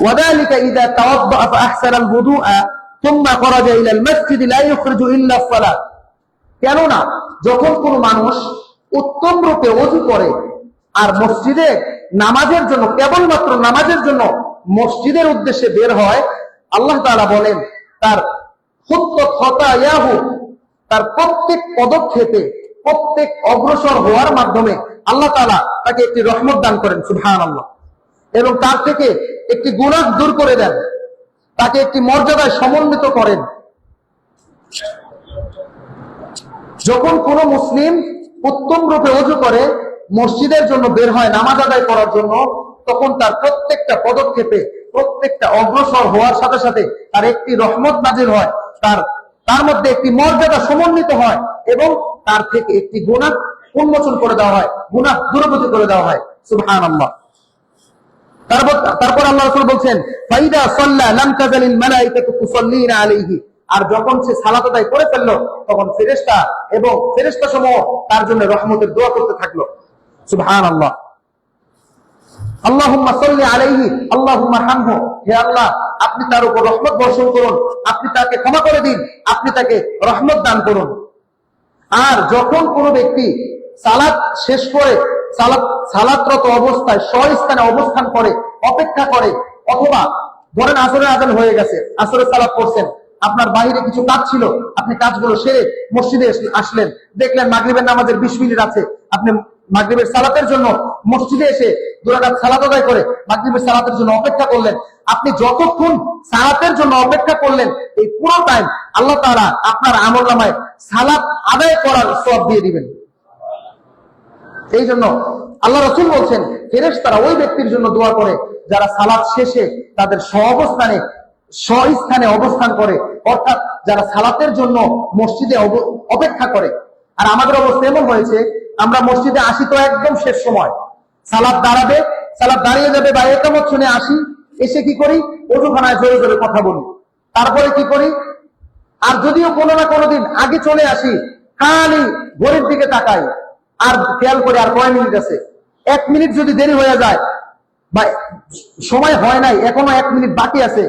ওয়াদালিকা ইযা তাওয়াদ্দা ফাহসানাল wudu'a থুম্মা খরাজা ইলাল মাসজিদ লা ইখরিজু ইল্লা সালাত। কেননা যখন কোন মানুষ উত্তম রূপে ওযু করে আর মসজিদে নামাজের জন্য, কেবলমাত্র নামাজের জন্য মসজিদের উদ্দেশ্যে বের হয়, আল্লাহ তাআলা বলেন তার খুত্তাত খাতায়াহু, তার প্রত্যেক পদক্ষেপে, প্রত্যেক অগ্রসর হওয়ার মাধ্যমে আল্লাহ তাআলা তাকে একটি রহমত দান করেন সুবহানাল্লাহ, এবং তার থেকে একটি গুনাহ দূর করে দেন, তাকে একটি মর্যাদায় সমন্বিত করেন। যখন কোন মুসলিম উত্তম রূপে ওযু করে মসজিদের জন্য বের হয় নামাজ আদায় করার জন্য, তখন তার প্রত্যেকটা পদক্ষেপে, প্রত্যেকটা অগ্রসর হওয়ার সাথে সাথে তার একটি রহমত নাজিল হয়, তার মধ্যে একটি মর্যাদা সমন্বিত হয়, এবং তার থেকে একটি গুনাহ উন্মোচন করে দেওয়া হয়, গুনাহ দূরীভূত করে দেওয়া হয় সুবহানাল্লাহ। তারপর আল্লাহ রাসূল বলছেন, ফাইদা সাল্লা লাম তাজালিল মালাইকাতু তুসাল্লিনা আলাইহি। আর যখন সে সালাত আদায় করে ফেললো, তখন ফেরেশতা এবং ফেরেশতাসমূহ তার জন্য রহমতের দোয়া করতে থাকলো সুবহানাল্লাহ। আল্লাহুম্মা সাল্লি আলাইহি আল্লাহুম্মা হামহু, হে আল্লাহ আপনি তার উপর রহমত বর্ষণ করুন, আপনি তাকে ক্ষমা করে দিন, আপনি তাকে রহমত দান করুন। আর যখন কোন ব্যক্তি সালাত শেষ করে সালাতরত অবস্থায় স্বস্থানে অবস্থান করে, অপেক্ষা করে, অথবা ধরেন আসরের আযান হয়ে গেছে, আসরের সালাত পড়ছেন, আপনার বাইরে কিছু কাজ ছিল, আপনি কাজগুলো সেরে মসজিদে আসলেন, দেখলেন মাগরিবের নামাজের 20 মিনিট আছে, আপনি মাগরিবের সালাতের জন্য মসজিদে এসে 2 রাকাত সালাত আদায় করে মাগরিবের সালাতের জন্য অপেক্ষা করলেন। আপনি যতক্ষণ সালাতের জন্য অপেক্ষা করলেন, এই পুরো টাইম আল্লাহ তাআলা আপনার আমলনামায় সালাত আদায় করার সওয়াব দিয়ে দিবেন। এই জন্য আল্লাহ রাসূল বলছেন ফেরেশতারা ওই ব্যক্তির জন্য দোয়া করে যারা সালাত শেষে তাদের স্বস্থানে অবস্থান করে, অর্থাৎ যারা সালাতের জন্য মসজিদে অপেক্ষা করে। আর আমাদের অবস্থা এমন হয়েছে, আমরা মসজিদে আসি তো একদম শেষ সময়, সালাত দাঁড়িয়ে যাবে বা একামত শুনে আসি, এসে কি করি, ওযুখানায় জোরে জোরে কথা বলি। তারপরে কি করি, আর যদিও কোনো না কোনোদিন আগে চলে আসি, খালি ঘড়ির দিকে তাকাই আর খেয়াল করে আর কয় মিনিট আছে। 1 মিনিট যদি দেরি হয়ে যায় বা সময় হয় নাই, এখনো 1 মিনিট বাকি আছে,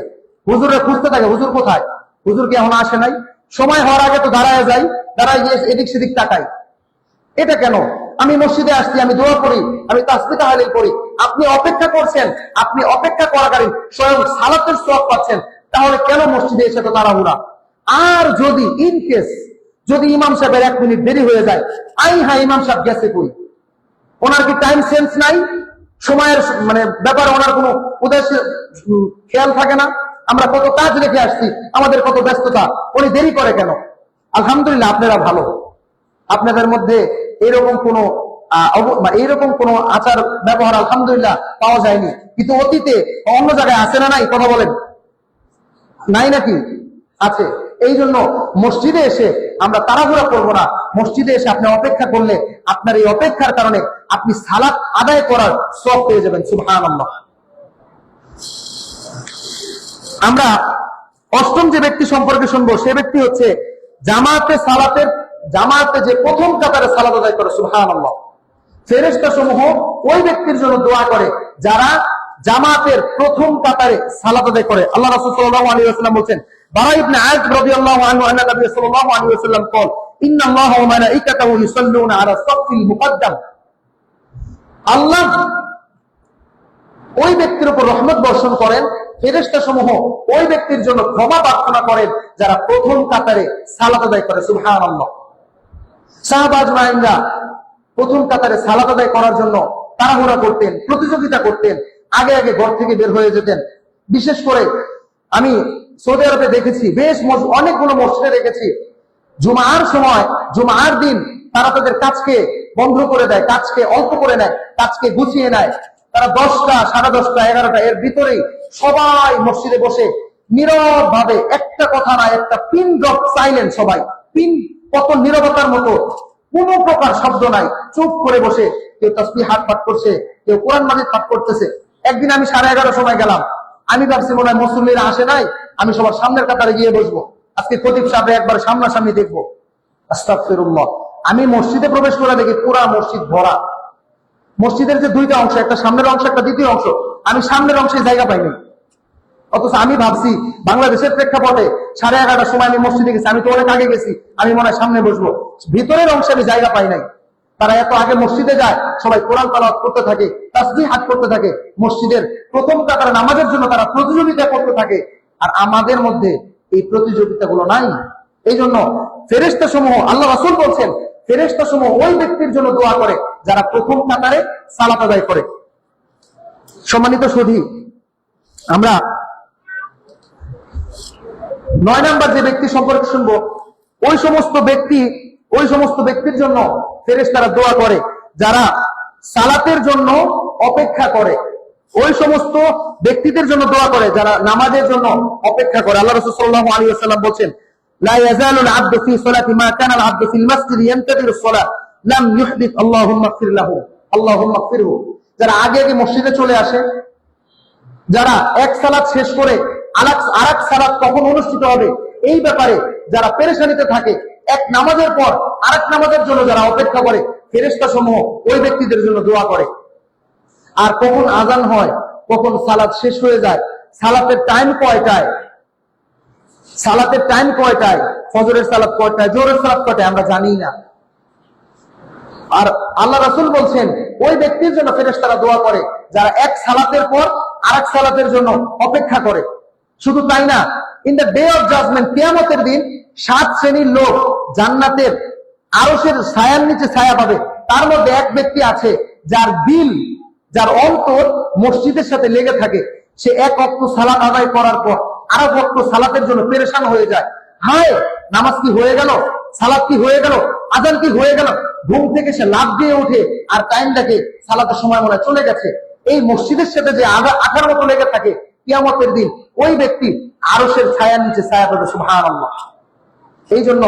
হুজুরের খুঁজতে থাকে, হুজুর কোথায়, হুজুর কি এখনো আসে নাই। সময় হওয়ার আগে তো দাঁড়ায় যাই, দাঁড়ায় গিয়ে এদিক সেদিক তাকাই। এটা কেন? আমি মসজিদে আসছি, আমি দোয়া করি, আমি তাসবিহ তাহলিল করি, আপনি অপেক্ষা করছেন, আপনি অপেক্ষা করাকালীন স্বয়ং সালাতের সওয়াব পাচ্ছেন, তাহলে কেন মসজিদে এসে তো তাড়াহুড়া? আর যদি যদি ইমাম সাহেবের 1 মিনিট দেরি হয়ে যায়, হ্যাঁ ইমাম সাহেব গেছে কই, ওনার কি টাইম সেন্স নাই, সময়ের ব্যাপারে ওনার কোনো উদ্দেশ্য খেয়াল থাকে না? আমরা কত কাজ রেখে আসছি, আমাদের কত ব্যস্ততা, উনি দেরি করে কেন? আলহামদুলিল্লাহ আপনারা ভালো, আপনাদের মধ্যে এইরকম কোন আচার ব্যবহার আলহামদুলিল্লাহ পাওয়া যায়নি, কিন্তু অতীতে অন্য জায়গায় আছে না নাই, কথা বলেন, নাই নাকি? আছে। এই জন্য মসজিদে এসে আমরা তাড়াহুড়া করবো না। মসজিদে এসে আপনি অপেক্ষা করলে আপনার এই অপেক্ষার কারণে আপনি সালাত আদায় করার সওয়াব পেয়ে যাবেন। সুবহানাল্লাহ। আমরা 8ম যে ব্যক্তি সম্পর্কে শুনবো, সে ব্যক্তি হচ্ছে জামাতে যে প্রথম কাতারে সালাত আদায় করে। সুবহানাল্লাহ। ফেরেশতা সমূহ ওই ব্যক্তির জন্য দোয়া করে যারা জামাতের প্রথম কাতারে সালাত আদায় করে। আল্লাহ রাসূল সাল্লাল্লাহু আলাইহি ওয়াসাল্লাম বলেন, বারা ইবনে আযিব রাদিয়াল্লাহু আনহু আন্না নবী সাল্লাল্লাহু আলাইহি ওয়াসাল্লাম বলেন, ইন্নাল্লাহা ওয়া মালাইকাতাহু ইউসাল্লুনা আলা সাফিল মুকদ্দাম। আল্লাহ ওই ব্যক্তির উপর রহমত বর্ষণ করেন, ফেরেশতা সমূহ ওই ব্যক্তির জন্য ক্ষমা প্রার্থনা করেন যারা প্রথম কাতারে সালাত আদায় করে। সুবহানাল্লাহ। সাহাবা আজমাইনরা প্রথম কাতারে সালাত আদায় করার জন্য তাড়াহুড়া করতেন, প্রতিযোগিতা করতেন, আগে আগে ঘর থেকে বের হয়ে যেতেন। বিশেষ করে আমি সৌদি আরবে দেখেছি, অনেকগুলো মসজিদে দেখেছি, জুমার দিন তারা তাদের কাজকে বন্ধ করে দেয়, কাজকে অল্প করে নেয়, কাজকে গুছিয়ে নেয়। তারা 10টা, 10:30, 11টা এর ভিতরেই সবাই মসজিদে বসে নীরব ভাবে, একটা কথা না, একটা পিন ড্রপ সাইলেন্ট, সবাই পিন কত নীরবতার মতো, কোনো প্রকার শব্দ নাই, চুপ করে বসে কেউ তাসবিহ পাঠ করছে, কেউ কোরআন মাজিদ পাঠ করতেছে। একদিন আমি 11:30 সময় গেলাম, আমি ভাবছি মনে হয় মুসল্লিরা আসে নাই, আমি সবার সামনের কাতারে গিয়ে বসবো, আজকে খতিব সাহেব একবার সামনাসামনি দেখবো। আস্তাগফিরুল্লাহ। আমি মসজিদে প্রবেশ করে দেখি পুরা মসজিদ ভরা। মসজিদের যে 2টা অংশ, একটা সামনের অংশ, একটা দ্বিতীয় অংশ, আমি সামনের অংশে জায়গা পাইনি। অথচ আমি ভাবছি বাংলাদেশের প্রেক্ষাপটে 11:30 সময় আমি মসজিদে গেছি, আমি তো অনেক আগে গেছি, আমি মনে হয় সামনে বসবো, ভিতরের অংশে আমি জায়গা পাই নাই। তারা এত আগে মসজিদে যায়, সবাই কোরআন তেলাওয়াত করতে থাকে, তাসবিহ করতে থাকে, মসজিদের প্রথম কাতারে নামাজের জন্য তারা প্রতিযোগিতা করতে থাকে। আর আমাদের মধ্যে এই প্রতিযোগিতাগুলো নাই। এই জন্য ফেরেশতা সমূহ, আল্লাহ রাসূল বলছেন, ফেরেশতা সমূহ ওই ব্যক্তির জন্য দোয়া করে যারা প্রথম কাতারে সালাত আদায় করে। সম্মানিত সুধী, আমরা 9 নাম্বার যে ব্যক্তি সম্পর্কে শুনবো, ওই সমস্ত ব্যক্তির জন্য ফেরেশতারা দোয়া করে যারা সালাতের জন্য অপেক্ষা করে। ওই সমস্ত ব্যক্তিদের জন্য দোয়া করে যারা নামাজের জন্য অপেক্ষা করে। আল্লাহ রাসূল সাল্লাল্লাহু আলাইহি ওয়াসাল্লাম বলেন, লা ইয়াজালুল আবদু ফি সালাতি মা কানা আল আবদু ফিল মাসজিদ ইয়ান্তাযিরু সালাত লাম ইউহদিথ আল্লাহুম্মা ইগফির লাহু আল্লাহুম্মা ইগফিরহু। যারা আগে আগে মসজিদে চলে আসে, যারা এক সালাত শেষ করে আরেক সালাত কখন অনুষ্ঠিত হবে এই ব্যাপারে যারা পেরেশানিতে থাকে, এক নামাজের পর আরেক নামাজের জন্য যারা অপেক্ষা করে, ফেরেশতা সমূহ ওই ব্যক্তিদের জন্য দোয়া করে। আর কখন আজান হয়, কখন সালাত শেষ হয়ে যায়, সালাতের টাইম কয়টায়, ফজরের সালাত কয়টায়, জোহরের সালাত কয়টায়, আমরা জানি না। আর আল্লাহ রাসূল বলছেন ওই ব্যক্তির জন্য ফেরেশতারা দোয়া করে যারা এক সালাতের পর আরেক সালাতের জন্য অপেক্ষা করে। শুধু তাই না, in the day of judgement, কিয়ামতের দিন 7 শ্রেণীর লোক জান্নাতের আরশের ছায়ার নিচে ছায়া পাবে। তার মধ্যে এক ব্যক্তি আছে যার অন্তর মসজিদের সাথে লেগে থাকে। সে এক ওয়াক্ত সালাত আদায় করার পর আরেক ওয়াক্ত সালাতের জন্য পেরেশান হয়ে যায়। হায়, নামাজ কি হয়ে গেল, সালাত কি হয়ে গেল, আজান কি হয়ে গেল, ঘুম থেকে সে লাফ দিয়ে ওঠে আর টাইম দেখে সালাতের সময় মনে হয় চলে গেছে। এই মসজিদের সাথে যে আঠার মতো লেগে থাকে, কিয়ামতের দিন ওই ব্যক্তি আরশের ছায়ার নিচে ছায়া পাবে। সুবহানাল্লাহ। এই জন্য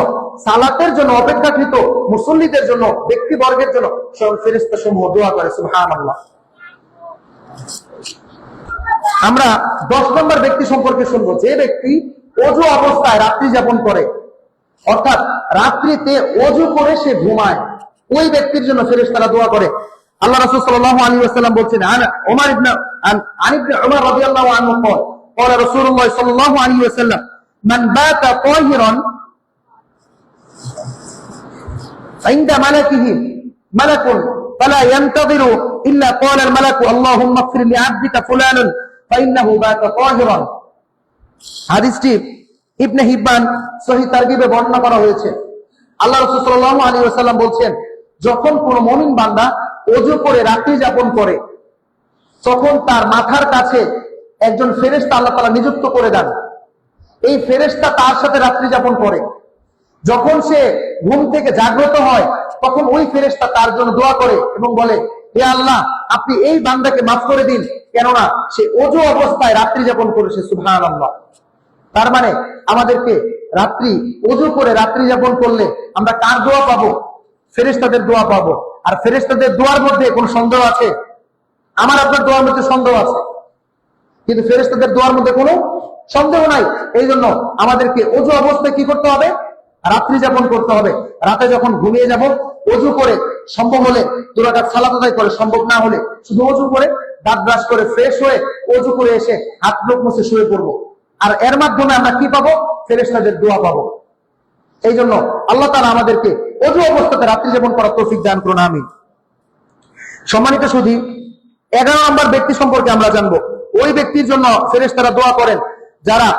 সালাতের জন্য অপেক্ষাকৃত মুসল্লিদের জন্য, ব্যক্তিবর্গের জন্য ফেরেশতা সমূহ দোয়া করে। সুবহানাল্লাহ। আমরা 10 নম্বর ব্যক্তি সম্পর্কে শুনবো, যে ব্যক্তি অজু অবস্থায় রাত্রি যাপন করে, অর্থাৎ রাত্রিতে অজু করে সে ঘুমায়, ওই ব্যক্তির জন্য ফেরেশতারা দোয়া করে। আল্লাহ রাসূল সাল্লাল্লাহু আলাইহি ওয়াসাল্লাম বলছেন, আন ইবনে উমর রাদিয়াল্লাহু আনহু قال رسول الله صلى الله عليه وسلم من بات طاهرا عند ملكه ملك فلا ينتظر إلا قال الملك اللهم اغفر لعبدك فلان فإنه بات طاهرا। হাদিসটি ইবনে হিব্বান সহিহ তারগিবে বর্ণনা করা হয়েছে। আল্লাহ রাসূল সাল্লাল্লাহু আলাইহি ওয়াসাল্লাম বলছেন, যখন কোন মুমিন বান্দা ওযু করে রাত্রি যাপন করে, তখন তার মাথার কাছে একজন ফেরেশতা আল্লাহ তাআলা নিযুক্ত করে দেন। এই ফেরেশতা তার সাথে রাত্রি যাপন করে। যখন সে ঘুম থেকে জাগ্রত হয়, তখন ওই ফেরেশতা তার জন্য দোয়া করে এবং বলে, হে আল্লাহ, আপনি এই বান্দাকে মাফ করে দিন, কেননা সে ওযু অবস্থায় রাত্রি যাপন করেছে। সুবহানাল্লাহ। তার মানে আমাদেরকে রাত্রি ওযু করে রাত্রি যাপন করলে আমরা কার দোয়া পাবো? ফেরেশতাদের দোয়া পাবো। আর ফেরেশতাদের দোয়ার মধ্যে কোনো সন্দেহ আছে? আমার আপনার দোয়ার মধ্যে সন্দেহ আছে, কিন্তু ফেরেশতাদের দোয়ার মধ্যে কোনো সন্দেহ নাই। এই জন্য আমাদেরকে ওযু অবস্থায় কি করতে হবে? রাত্রি যাপন করতে হবে। রাতে যখন ঘুমিয়ে যাব, ওযু করে, সম্ভব হলে 2 রাকাত সালাত আদায় করে, সম্ভব না হলে শুধু ওযু করে দাঁত ব্রাশ করে ফ্রেশ হয়ে ওযু করে এসে হাত মুখ মুছে শুয়ে পড়বো। আর এর মাধ্যমে আমরা কি পাবো? ফেরেশতাদের দোয়া পাবো। এই জন্য আল্লাহ তাআলা আমাদেরকে ওযু অবস্থাতে রাত্রি যাপন করার তৌফিক দান করুন, আমিন। সম্মানিত সুধী, 11 নম্বর ব্যক্তি সম্পর্কে আমরা জানবো। ওই ব্যক্তির জন্য ফেরেশতারা দোয়া করেন যারা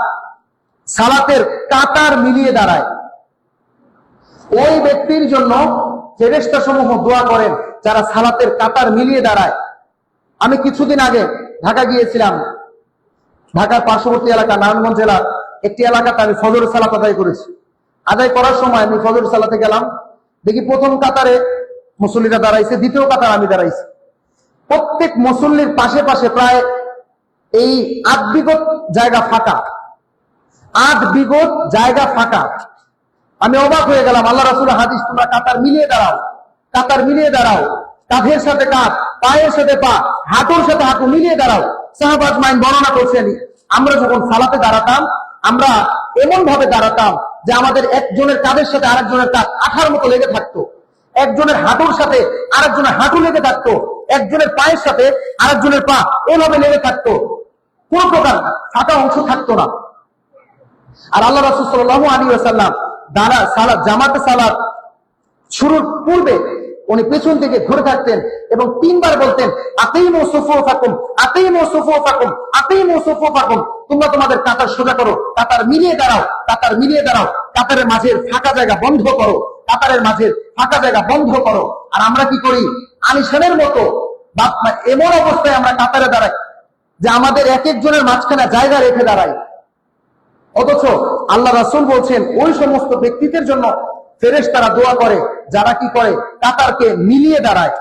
সালাতের কাতার মিলিয়ে দাঁড়ায়। ওই ব্যক্তির জন্য ফেরেশতা সমূহ দোয়া করেন যারা সালাতের কাতার মিলিয়ে দাঁড়ায়। আমি কিছুদিন আগে ঢাকা গিয়েছিলাম। ঢাকার পার্শ্ববর্তী এলাকা নারায়ণগঞ্জ জেলার একটি এলাকাতে আমি ফজর সালাত আদায় করেছি। আদায় করার সময় আমি ফজর সালাতে গেলাম, দেখি প্রথম কাতারে মুসল্লিরা দাঁড়াইছে, দ্বিতীয় কাতার আমি দাঁড়াইছি। প্রত্যেক মুসল্লির পাশে পাশে প্রায় এই 8 বিঘত জায়গা ফাঁকা, 8 বিঘত জায়গা ফাঁকা। আমি অবাক হয়ে গেলাম। আল্লাহ রাসূলের হাদিস, তোমরা কাতার মিলিয়ে দাঁড়াও, কাতার মিলিয়ে দাঁড়াও, কাঁধের সাথে কাঁধ, পায়ের সাথে পা, হাঁটুর সাথে হাঁটু মিলিয়ে দাঁড়াও। সাহাবা আজমাইন বর্ণনা করছেন, আমরা যখন সালাতে দাঁড়াতাম, আমরা এমন ভাবে দাঁড়াতাম যে আমাদের একজনের কাঁধের সাথে আরেকজনের কাঁধ আঠার মতো লেগে থাকতো, একজনের হাঁটুর সাথে আরেকজনের হাঁটু লেগে থাকতো, একজনের পায়ের সাথে আরেকজনের পা এভাবে লেগে থাকতো, কোন প্রকার ফাঁকা অংশ থাকতো না। আর আল্লাহ রাসূল সাল্লাল্লাহু আলাইহি ওয়াসাল্লাম জামাতে সালাত শুরুর পূর্বে উনি পেছন থেকে ঘুরে থাকতেন এবং 3 বার বলতেন, আকিমু সুফুফাকুম, আকিমু সুফুফাকুম, আকিমু সুফুফাকুম। তোমরা তোমাদের কাতার সোজা করো, কাতার মিলিয়ে দাঁড়াও, কাতার মিলিয়ে দাঁড়াও, কাতারের মাঝের ফাঁকা জায়গা বন্ধ করো, কাতারের মাঝের ফাঁকা জায়গা বন্ধ করো। আর আমরা কি করি? আলিশানের মতো এমন অবস্থায় আমরা কাতারে দাঁড়াই যে আমাদের এক একজনের মাঝখানে জায়গা রেখে দাঁড়াই। অথচ আল্লাহ রাসূল বলছেন, ওই সমস্ত ব্যক্তিদের জন্য ফেরেশতারা দোয়া করে যারা কি করে? কাতারকে মিলিয়ে দাঁড়ায়,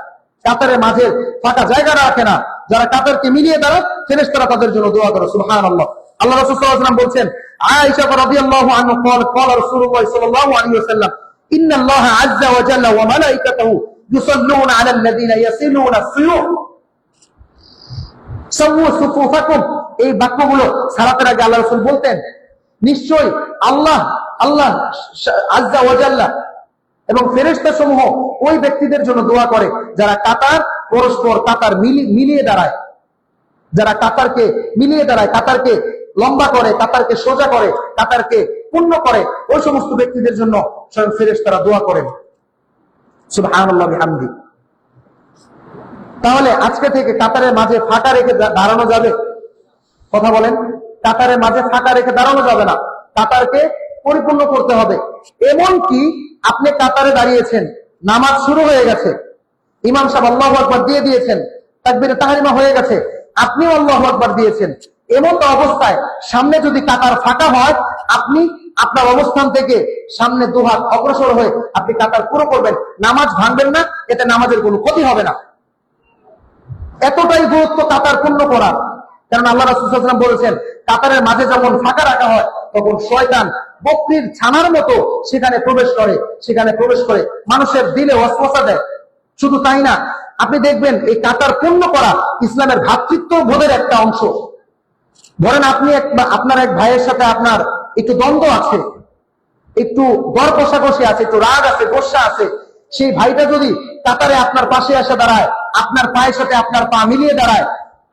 কাতারের মাঝে ফাঁকা জায়গা রাখে না। যারা কাতারকে মিলিয়ে দাঁড়ায়, ফেরেশতারা তাদের জন্য দোয়া করে। সুবহানাল্লাহ। আল্লাহ রাসূল সাল্লাল্লাহু আলাইহি ওয়াসাল্লাম বলছেন, আয়েশা রাদিয়াল্লাহু আনহা قال رسول الله صلى الله عليه وسلم ان الله عز وجل وملائكته يصلون على الذين يصلون الصيوح سووا صفوفكم। এই বাক্যগুলো সালাতের আগে আল্লাহ রাসূল বলতেন। নিশ্চয় আল্লাহ আজ্জা ওয়া জাল্লা এবং ফেরেশতা সমূহ ওই ব্যক্তিদের জন্য দোয়া করে যারা পরস্পর কাতার মিলিয়ে দাঁড়ায়, যারা কাতারকে মিলিয়ে দাঁড়ায়, কাতারকে লম্বা করে, কাতারকে সোজা করে, কাতারকে পূর্ণ করে, ওই সমস্ত ব্যক্তিদের জন্য স্বয়ং ফেরেশতারা দোয়া করেন। সুবহানাল্লাহ বিহামদি। তাহলে আজকে থেকে কাতারের মাঝে ফাঁকা রেখে দাঁড়ানো যাবে? কথা বলেন। কাতারের মাঝে ফাঁকা রেখে দাঁড়ানো যাবে না, কাতারকে পরিপূর্ণ করতে হবে। এমনকি আপনি কাতারে দাঁড়িয়েছেন, নামাজ শুরু হয়ে গেছে, ইমাম সাহেব আল্লাহু আকবার দিয়ে দিয়েছেন, তাকবীরে তাহরিমা হয়ে গেছে, আপনিও আল্লাহু আকবার দিয়েছেন। এমন অবস্থায় সামনে যদি কাতার ফাঁকা হয়, আপনি আপনার অবস্থান থেকে সামনে দুহাত অগ্রসর হয়ে আপনি কাতার পুরো করবেন, নামাজ ভাঙবেন না, এতে নামাজের কোনো ক্ষতি হবে না। এতটাই গুরুত্ব কাতার পূর্ণ করার। কারণ আল্লাহ রাসূল সাল্লাল্লাহু আলাইহি ওয়াসাল্লাম বলেছেন, কাতারের মাঝে যখন ফাঁকা রাখা হয় তখন শয়তান বকরির ছানার মতো সেখানে প্রবেশ করে মানুষের দিলে ওয়াসওয়াসা দেয়। শুধু তাই না, আপনি দেখবেন এই কাতার পূর্ণ করা ইসলামের ভ্রাতৃত্ব বোধের একটা অংশ। ধরেন আপনি আপনার এক ভাইয়ের সাথে আপনার একটু দ্বন্দ্ব আছে, একটু দর কষাকষি আছে, একটু রাগ আছে, গোসা আছে, সেই ভাইটা যদি কাতারে আপনার পাশে এসে দাঁড়ায়, আপনার পায়ের সাথে আপনার পা মিলিয়ে দাঁড়ায়,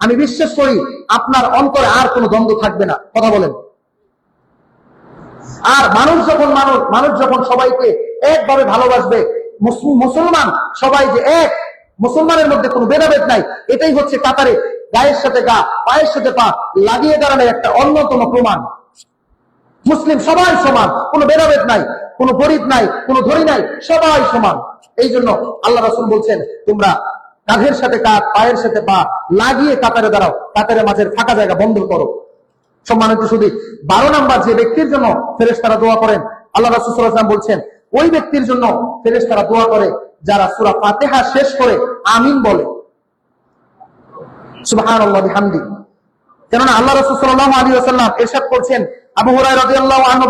আমি বিশ্বাস করি আপনার অন্তরে আর কোনো দ্বন্দ্ব থাকবে না। কথা বলেন। আর মানুষ যখন সবাইকে একভাবে ভালোবাসবে, মুসলমান সবাই যে এক, মুসলমানের মধ্যে কোনো ভেদাভেদ নাই, এটাই হচ্ছে কাতারে গায়ের সাথে গা, পায়ের সাথে পা লাগিয়ে দাঁড়ানোর একটা অন্যতম প্রমাণ। মুসলিম সবাই সমান, কোনো ভেদাভেদ নাই, কোনো গরিব নাই, কোনো ধনী নাই, সবাই সমান। এই জন্য আল্লাহ রাসূল বলছেন, তোমরা কাঁধের সাথে কাঁধ, পায়ের সাথে পা লাগিয়ে কাতারে দাঁড়াও, কাতারের মাঝের ফাঁকা জায়গা বন্ধ করো। সম্মানিত শুধু 12 নাম্বার যে ব্যক্তির জন্য ফেরেশতারা দোয়া করেন, আল্লাহ রাসূল সাল্লাল্লাহু আলাইহি ওয়াসাল্লাম বলছেন, ওই ব্যক্তির জন্য ফেরেশতারা দোয়া করে যারা সূরা ফাতিহা শেষ করে আমিন বলে। সুবহানাল্লাহ বিহামদি। কেননা আল্লাহ রাসূল সাল্লাল্লাহু আলাইহি ওয়াসাল্লাম ইরশাদ করছেন, আবু হুরায়রা রাদিয়াল্লাহু আনহু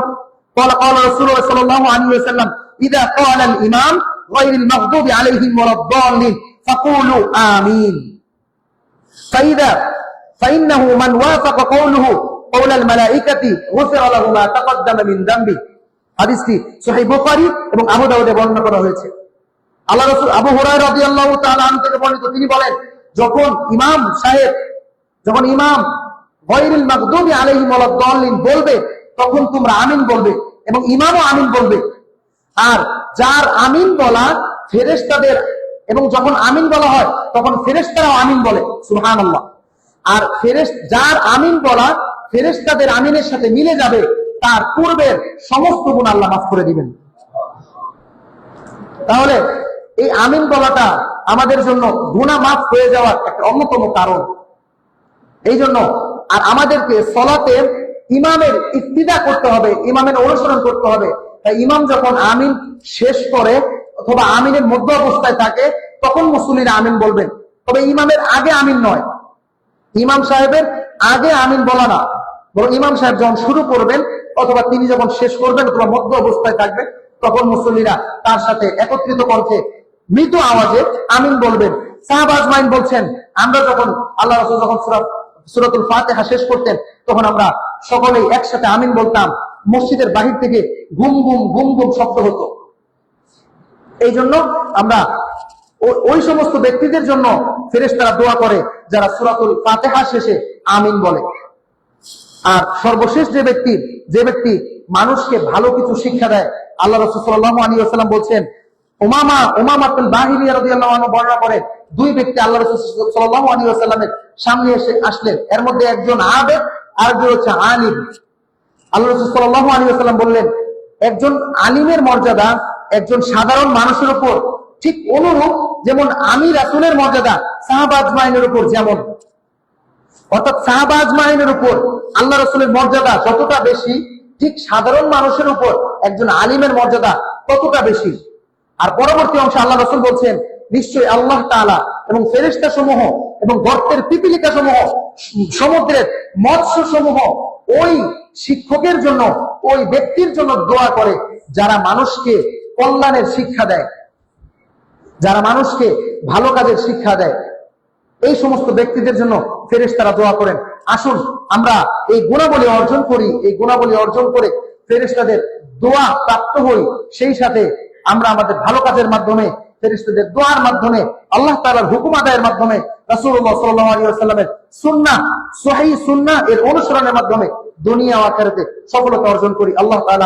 قال قال رسول الله صلى الله عليه وسلم اذا قال الامام غير المغضوب عليهم ولا الضالين فقولوا آمين فإنه من وافق قوله قول الملائكة غفر له ما تقدم من ذنبه। হাদিসটি সহিহ বুখারী এবং আবু দাউদে বর্ণনা করা হয়েছে। আল্লাহ রাসূল আবু হুরায়রা রাদিয়াল্লাহু তাআলা আনহু থেকে বর্ণিত, তিনি বলেন, যখন ইমাম গায়রিল মাগদুবি আলাইহিম ওয়ালাদ দাল্লিন বলবে, তখন তোমরা আমিন বলবে এবং ইমামও আমিন বলবে। আর যার আমিন বলা ফেরেশতাদের, এবং যখন আমিন বলা হয় তখন ফেরেশতারাও আমিন বলে। সুবহানাল্লাহ। আর যার আমিন বলা ফেরেশতাদের আমিনের সাথে মিলে যাবে, তার পূর্বের সমস্ত গুনাহ আল্লাহ মাফ করে দিবেন। তাহলে এই আমিন বলাটা আমাদের জন্য গুনাহ মাফ হয়ে যাওয়ার একটা অন্যতম কারণ। এই জন্য আর আমাদেরকে সলাতে ইমামের ইক্তিদা করতে হবে, ইমামের অনুসরণ করতে হবে। তাই ইমাম যখন আমিন শেষ করে অথবা আমিনের মধ্য অবস্থায় থাকে, তখন মুসল্লিরা আমিন বলবেন। তবে ইমামের আগে আমিন নয়, ইমাম সাহেবের আগে আমিন বলা না, বরং ইমাম সাহেব যখন শুরু করবেন অথবা তিনি যখন শেষ করবেন অথবা মধ্য অবস্থায় থাকবেন, তখন মুসল্লিরা তার সাথে একত্রিত কণ্ঠে মৃদু আওয়াজে আমিন বলবেন। সাহাবা আজমাইন বলছেন, আমরা যখন আল্লাহ রাসূল যখন সূরাতুল ফাতিহা শেষ করতেন, তখন আমরা সকলেই একসাথে আমিন বলতাম। মসজিদের বাহির থেকে গুম গুম গুম গুম শব্দ হতো। এই জন্য আমরা ওই সমস্ত ব্যক্তিদের জন্য ফেরেশতারা দোয়া করে যারা সূরাতুল ফাতিহা শেষে আমিন বলে। আর সর্বশেষ যে ব্যক্তি মানুষকে ভালো কিছু শিক্ষা দেয়, আল্লাহ রাসূল সাল্লাল্লাহু আলাইহি ওয়াসাল্লাম বলছেন, উমামাতুল বাহিলী রাদিয়াল্লাহু আনহু বর্ণনা করেন, দুই ব্যক্তি আল্লাহ রাসূল সাল্লাল্লাহু আলাইহি ওয়াসাল্লামের সামনে এসে আসলেন। এর মধ্যে একজন আবেদ আর একজন হচ্ছে আলিম। আল্লাহ রাসূল সাল্লাল্লাহু আলাইহি ওয়াসাল্লাম বললেন, একজন আলিমের মর্যাদা একজন সাধারণ মানুষের উপর ঠিক অনুরূপ যেমন আমি রাসূলের মর্যাদা সাহাবা আজমাইনের উপর যেমন। অর্থাৎ সাহাবা আজমাইনের উপর আল্লাহ রাসূলের মর্যাদা যতটা বেশি, ঠিক সাধারণ মানুষের উপর একজন আলিমের মর্যাদা ততটা বেশি। আর পরবর্তী অংশে আল্লাহ রাসূল বলছেন, নিশ্চয়ই আল্লাহ তাআলা এবং ফেরেশতা সমূহ এবং গর্তের পিপীলিকা সমূহ, সমুদ্রের মৎস্য সমূহ ওই শিক্ষকের জন্য, ওই ব্যক্তির জন্য দোয়া করে যারা মানুষকে কল্যাণের শিক্ষা দেয়, যারা মানুষকে ভালো কাজের শিক্ষা দেয়। এই সমস্ত ব্যক্তিদের জন্য ফেরেশতারা দোয়া করেন। আসুন আমরা এই গুণাবলী অর্জন করি, এই গুণাবলী অর্জন করে ফেরেশতাদের দোয়া প্রাপ্ত হই। সেই সাথে আমরা আমাদের ভালো কাজের মাধ্যমে, ফেরেশতাদের দোয়ার মাধ্যমে, আল্লাহ তাআলার হুকুম আদায়ের মাধ্যমে, রাসূলুল্লাহ সাল্লাল্লাহু আলাইহি ওয়াসাল্লামের সুন্নাহ, সহিহ সুন্নাহ এর অনুসরণের মাধ্যমে দুনিয়া ও আখিরাতে সফলতা অর্জন করি। আল্লাহ তাআলা